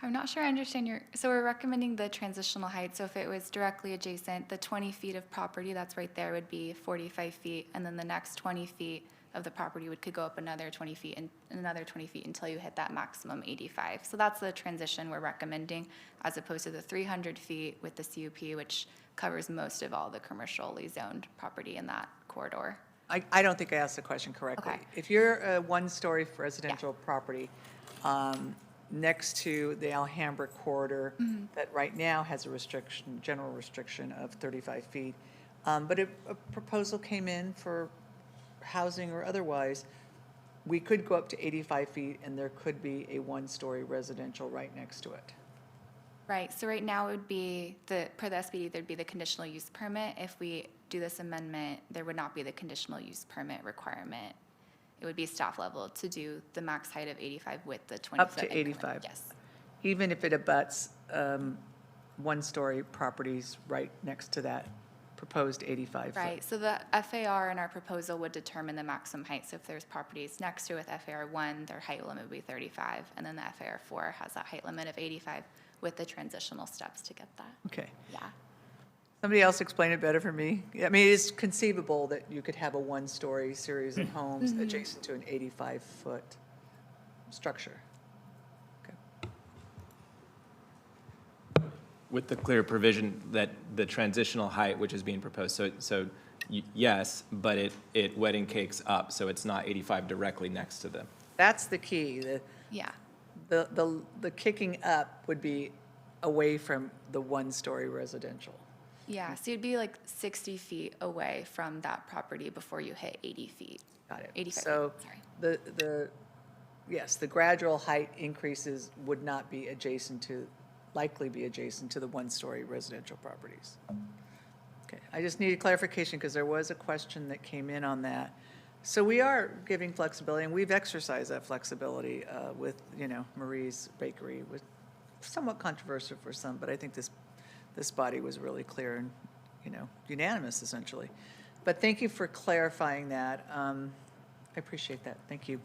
I'm not sure I understand so we're recommending the transitional height. So if it was directly adjacent, the 20 feet of property that's right there would be 45 feet, and then the next 20 feet of the property could go up another 20 feet and another 20 feet until you hit that maximum 85. So that's the transition we're recommending, as opposed to the 300 feet with the CUP, which covers most of all the commercially zoned property in that corridor. I don't think I asked the question correctly. Okay. If you're a one-story residential property next to the Alhambra corridor that right now has a restriction, general restriction of 35 feet, but if a proposal came in for housing or otherwise, we could go up to 85 feet and there could be a one-story residential right next to it. Right, so right now it would be, per the SPD, there'd be the conditional use permit. If we do this amendment, there would not be the conditional use permit requirement. It would be staff level to do the max height of 85 with the 20-foot Up to 85? Yes. Even if it abuts one-story properties right next to that proposed 85 foot? Right, so the FAR in our proposal would determine the maximum height. So if there's properties next to it with FAR 1, their height limit would be 35, and then the FAR 4 has that height limit of 85 with the transitional steps to get that. Okay. Yeah. Somebody else explain it better for me. I mean, it's conceivable that you could have a one-story series of homes adjacent to an 85-foot structure. With the clear provision that the transitional height, which is being proposed, yes, but it wedding cakes up, so it's not 85 directly next to them. That's the key. Yeah. The kicking up would be away from the one-story residential. Yeah, so you'd be like 60 feet away from that property before you hit 80 feet. Got it. 85 So feet, sorry. yes, the gradual height increases would not be adjacent to, likely be adjacent to the one-story residential properties. Okay, I just needed clarification because there was a question that came in on that. So we are giving flexibility, and we've exercised that flexibility with, Marie's Bakery, was somewhat controversial for some, but I think this body was really clear and, unanimous essentially. But thank you for clarifying that. I appreciate that. Thank you.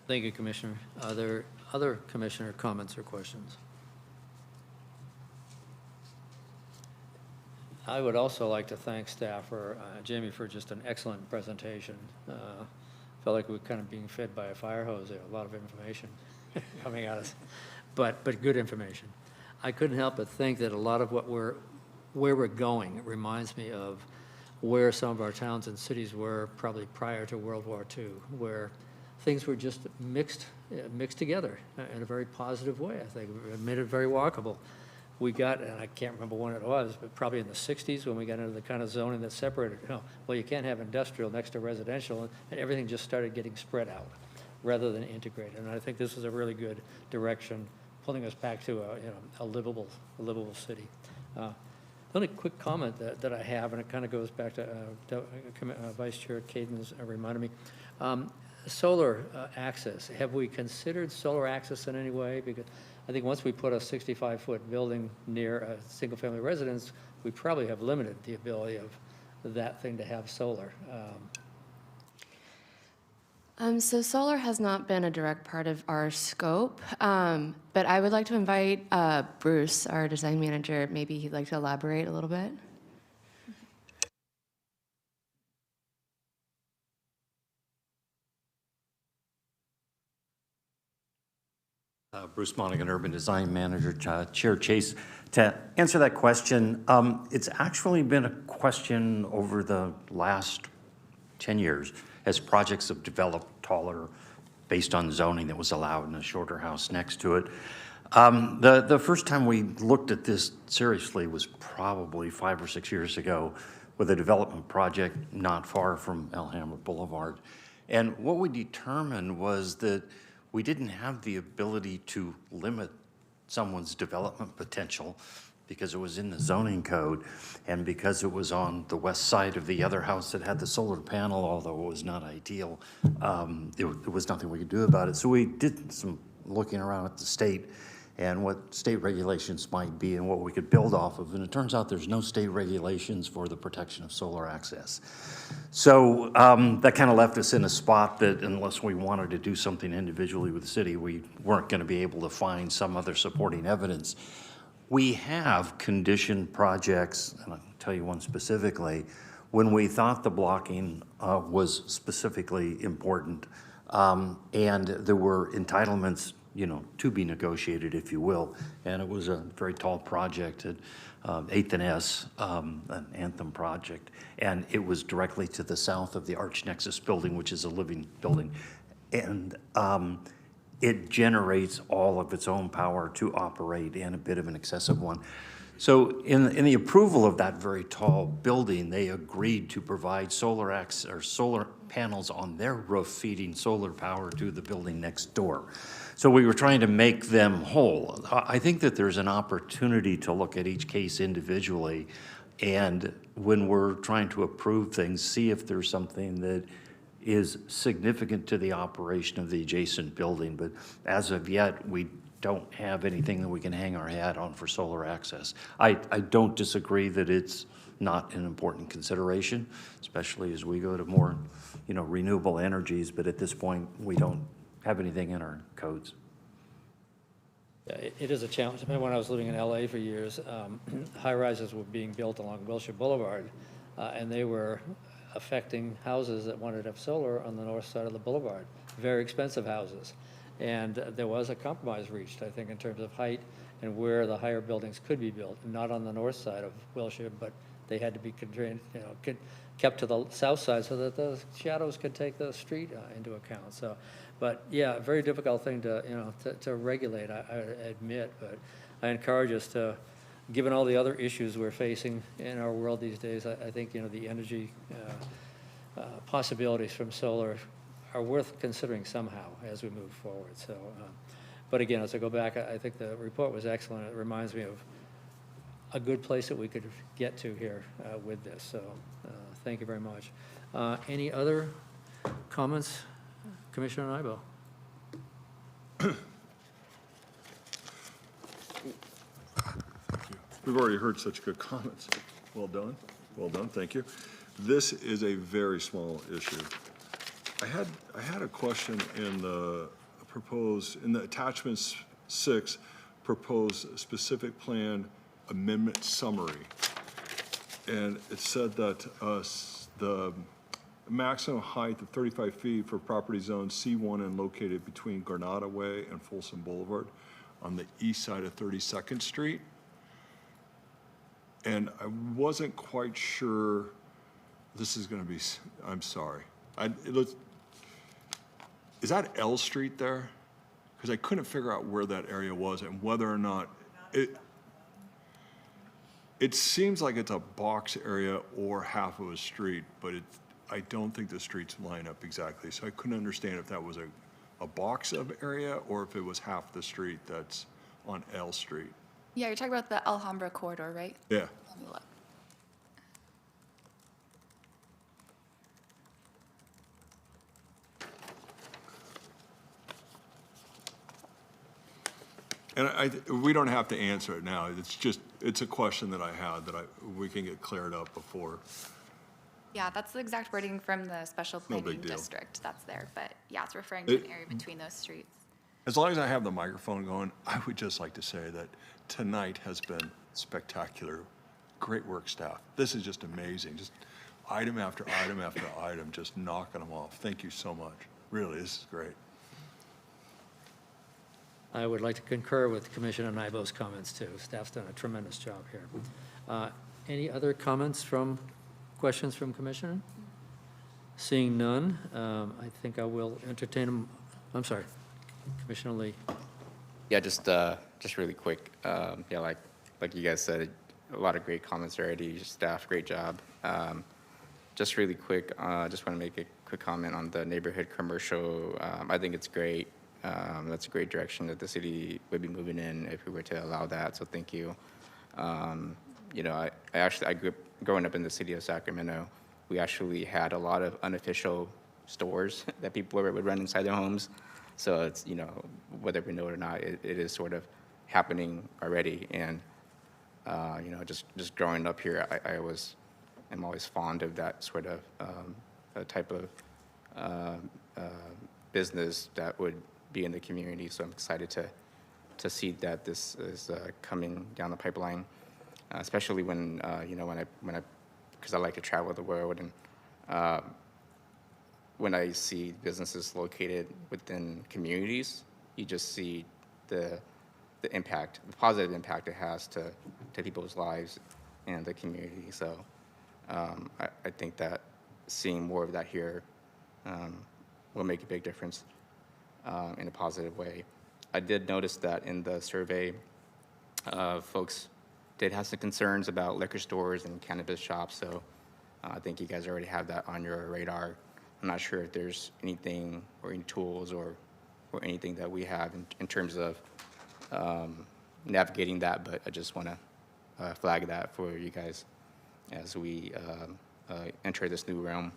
Thank you, Commissioner. Are there other commissioner comments or questions? I would also like to thank staff for, Jamie, for just an excellent presentation. Felt like we were kind of being fed by a fire hose there, a lot of information coming at us, but good information. I couldn't help but think that a lot of where we're going reminds me of where some of our towns and cities were probably prior to World War II, where things were just mixed together in a very positive way. I think it made it very walkable. We got, and I can't remember when it was, but probably in the 60s when we got into the kind of zoning that separated, well, you can't have industrial next to residential, and everything just started getting spread out rather than integrated. And I think this is a really good direction, pulling us back to a livable city. The only quick comment that I have, and it kind of goes back to Vice Chair Caden's reminded me, solar access. Have we considered solar access in any way? Because I think once we put a 65-foot building near a single-family residence, we probably have limited the ability of that thing to have solar. So solar has not been a direct part of our scope, but I would like to invite Bruce, our design manager. Maybe he'd like to elaborate a little bit. Bruce Monaghan, Urban Design Manager, Chair Chase. To answer that question, it's actually been a question over the last 10 years as projects have developed taller based on zoning that was allowed in a shorter house next to it. The first time we looked at this seriously was probably 5 or 6 years ago with a development project not far from Elhammer Boulevard. And what we determined was that we didn't have the ability to limit someone's development potential because it was in the zoning code and because it was on the west side of the other house that had the solar panel, although it was not ideal, there was nothing we could do about it. So we did some looking around at the state and what state regulations might be and what we could build off of. And it turns out there's no state regulations for the protection of solar access. So that kind of left us in a spot that unless we wanted to do something individually with the city, we weren't going to be able to find some other supporting evidence. We have conditioned projects, and I'll tell you one specifically, when we thought the blocking was specifically important and there were entitlements to be negotiated, if you will. And it was a very tall project at 8th and S, an Anthem project. And it was directly to the south of the Arch Nexus building, which is a living building. And it generates all of its own power to operate and a bit of an excessive one. So in the approval of that very tall building, they agreed to provide solar panels on their roof feeding solar power to the building next door. So we were trying to make them whole. I think that there's an opportunity to look at each case individually and when we're trying to approve things, see if there's something that is significant to the operation of the adjacent building. But as of yet, we don't have anything that we can hang our hat on for solar access. I don't disagree that it's not an important consideration, especially as we go to more, renewable energies. But at this point, we don't have anything in our codes. Yeah, it is a challenge. I mean, when I was living in LA for years, high-rises were being built along Wilshire Boulevard, and they were affecting houses that wanted to have solar on the north side of the boulevard, very expensive houses. And there was a compromise reached, I think, in terms of height and where the higher buildings could be built, not on the north side of Wilshire, but they had to be kept to the south side so that the shadows could take the street into account. So, but yeah, very difficult thing to regulate, I admit, but I encourage us to, given all the other issues we're facing in our world these days, I think, the energy possibilities from solar are worth considering somehow as we move forward. So, but again, as I go back, I think the report was excellent. It reminds me of a good place that we could get to here with this. So thank you very much. Any other comments? Commissioner Nybo? We've already heard such good comments. Well done. Well done. Thank you. This is a very small issue. I had a question in the attachments 6, proposed specific plan amendment summary. And it said that the maximum height of 35 feet for property zone C1 and located between Granada Way and Folsom Boulevard on the east side of 32nd Street. And I wasn't quite sure, this is going to be, I'm sorry. Is that L Street there? Because I couldn't figure out where that area was and whether or not, it seems like it's a box area or half of a street, but I don't think the streets line up exactly. So I couldn't understand if that was a box of area or if it was half the street that's on L Street. Yeah, you're talking about the Alhambra corridor, right? Yeah. Let me look. And we don't have to answer it now. It's a question that I had that we can get cleared up before. Yeah, that's the exact wording from the special No planning big deal. district that's there. But yeah, it's referring to an area between those streets. As long as I have the microphone going, I would just like to say that tonight has been spectacular. Great work, staff. This is just amazing. Just item after item after item, just knocking them off. Thank you so much. Really, this is great. I would like to concur with Commissioner Nybo's comments, too. Staff's done a tremendous job here. Any other questions from Commissioner? Seeing none, I think I will entertain them. I'm sorry, Commissioner Lee. Yeah, just really quick. Yeah, like you guys said, a lot of great comments already. Staff, great job. Just really quick, just want to make a quick comment on the neighborhood commercial. I think it's great. That's a great direction that the city would be moving in if we were to allow that. So thank you. You know, I grew up growing up in the city of Sacramento. We actually had a lot of unofficial stores that people would run inside their homes. So it's, you know, whether we know it or not, it is sort of happening already. And you know, just growing up here, I'm always fond of that sort of type of business that would be in the community. So I'm excited to see that this is coming down the pipeline, especially when you know, because I like to travel the world, and when I see businesses located within communities, you just see the impact, the positive impact it has to people's lives and the community. So I think that seeing more of that here will make a big difference in a positive way. I did notice that in the survey, folks did have some concerns about liquor stores and cannabis shops, so I think you guys already have that on your radar. I'm not sure if there's anything or any tools or anything that we have in terms of navigating that, but I just want to flag that for you guys as we enter this new realm.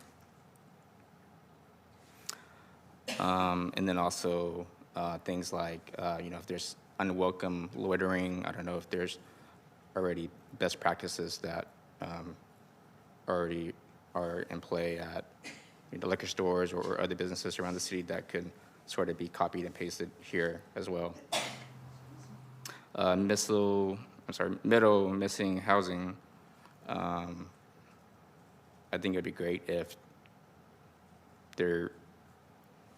And then also things like, you know, if there's unwelcome loitering, I don't know if there's already best practices that already are in play at the liquor stores or other businesses around the city that could sort of be copied and pasted here as well. Middle missing housing. I think it'd be great if there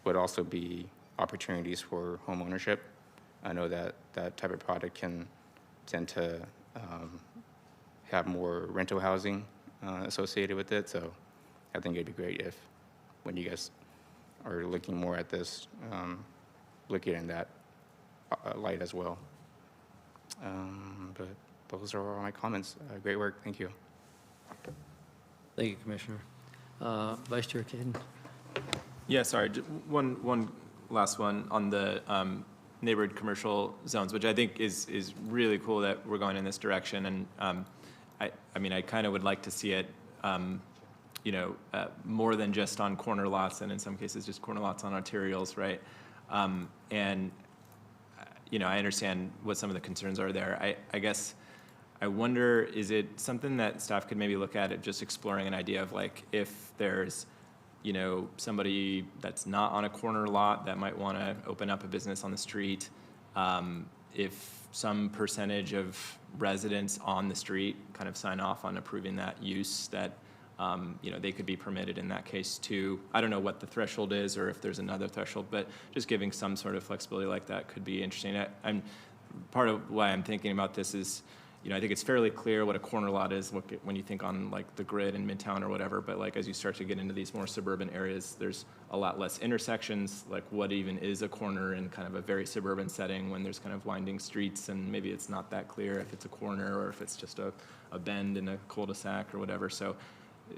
would also be opportunities for home ownership. I know that that type of product can tend to have more rental housing associated with it. So I think it'd be great if, when you guys are looking more at this, look at it in that light as well. But those are all my comments. Great work. Thank you. Thank you, Commissioner. Vice Chair Caden. Yeah, sorry, one last one on the neighborhood commercial zones, which I think is really cool that we're going in this direction. And I mean, I kind of would like to see it, more than just on corner lots, and in some cases just corner lots on arterials, right? And I understand what some of the concerns are there. I guess I wonder, is it something that staff could maybe look at just exploring an idea of like, if there's, somebody that's not on a corner lot that might want to open up a business on the street, if some percentage of residents on the street kind of sign off on approving that use, that they could be permitted in that case too. I don't know what the threshold is or if there's another threshold, but just giving some sort of flexibility like that could be interesting. I'm part of why I'm thinking about this is, I think it's fairly clear what a corner lot is when you think on like the grid in Midtown or whatever, but like as you start to get into these more suburban areas, there's a lot less intersections, like what even is a corner in kind of a very suburban setting when there's kind of winding streets, and maybe it's not that clear if it's a corner or if it's just a bend in a cul-de-sac or whatever. So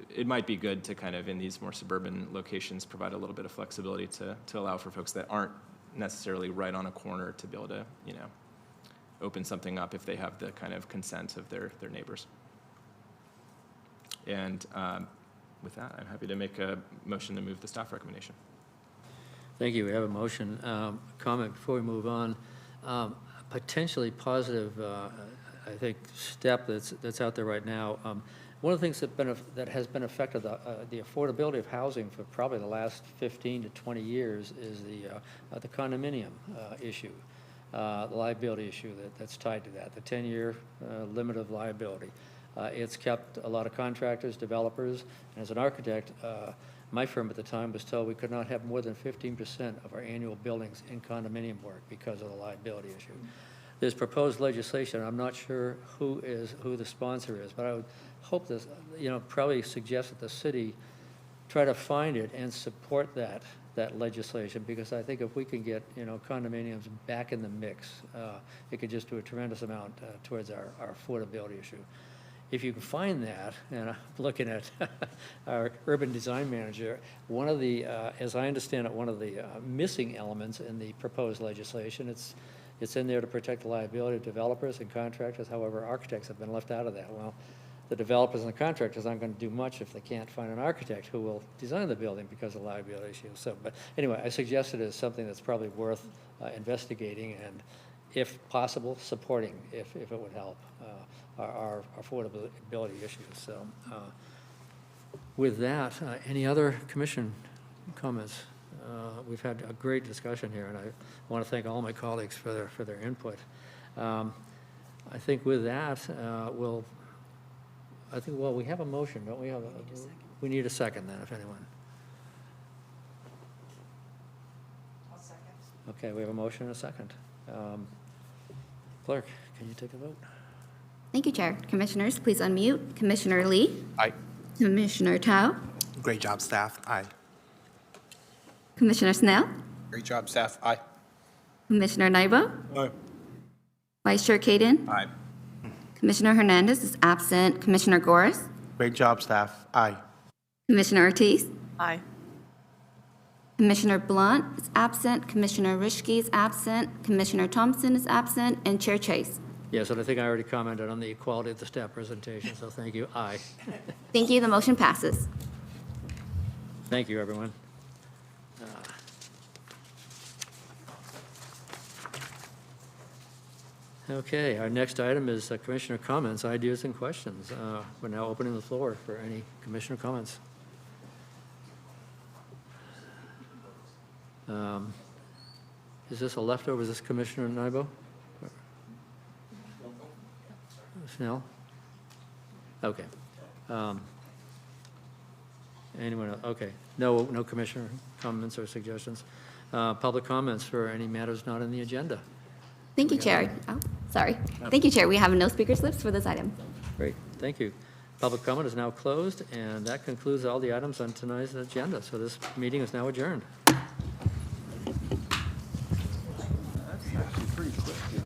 it might be good to kind of, in these more suburban locations, provide a little bit of flexibility to allow for folks that aren't necessarily right on a corner to be able to, open something up if they have the kind of consent of their neighbors. And with that, I'm happy to make a motion to move the staff recommendation. Thank you. We have a motion. Comment before we move on. Potentially positive, I think, step that's out there right now. One of the things that has been affected the affordability of housing for probably the last 15 to 20 years is the condominium issue, the liability issue that's tied to that, the 10-year limit of liability. It's kept a lot of contractors, developers, and as an architect, my firm at the time was told we could not have more than 15% of our annual buildings in condominium work because of the liability issue. There's proposed legislation. I'm not sure who the sponsor is, but I would hope this, probably suggest that the city try to find it and support that legislation, because I think if we can get, condominiums back in the mix, it could just do a tremendous amount towards our affordability issue. If you can find that, and I'm looking at our urban design manager, one of the, as I understand it, one of the missing elements in the proposed legislation, it's in there to protect the liability of developers and contractors. However, architects have been left out of that. Well, the developers and the contractors aren't going to do much if they can't find an architect who will design the building because of liability issues. So, but anyway, I suggest it as something that's probably worth investigating and, if possible, supporting if it would help our affordability issues. So with that, any other commission comments? We've had a great discussion here, and I want to thank all my colleagues for their input. I think with that, we have a motion, don't we? We need a second then, if anyone. I'll second. Okay, we have a motion and a second. Clerk, can you take a vote? Thank you, Chair. Commissioners, please unmute. Commissioner Lee? Aye. Commissioner Tao? Great job, staff. Aye. Commissioner Snell? Great job, staff. Aye. Commissioner Nybo? Aye. Vice Chair Kaden? Aye. Commissioner Hernandez is absent. Commissioner Goris? Great job, staff. Aye. Commissioner Ortiz? Aye. Commissioner Blunt is absent. Commissioner Rishke is absent. Commissioner Thompson is absent. And Chair Chase. Yes, and I think I already commented on the quality of the staff presentation, so thank you. Aye. Thank you. The motion passes. Thank you, everyone. Okay, our next item is commissioner comments, ideas, and questions. We're now opening the floor for any commissioner comments. Is this a leftover? Is this Commissioner Nybo? Snell? Okay. Anyone else? Okay. No commissioner comments or suggestions. Public comments for any matters not on the agenda. Thank you, Chair. Oh, sorry. Thank you, Chair. We have no speaker slips for this item. Great, thank you. Public comment is now closed, and that concludes all the items on tonight's agenda. So this meeting is now adjourned. That's actually pretty quick, yeah.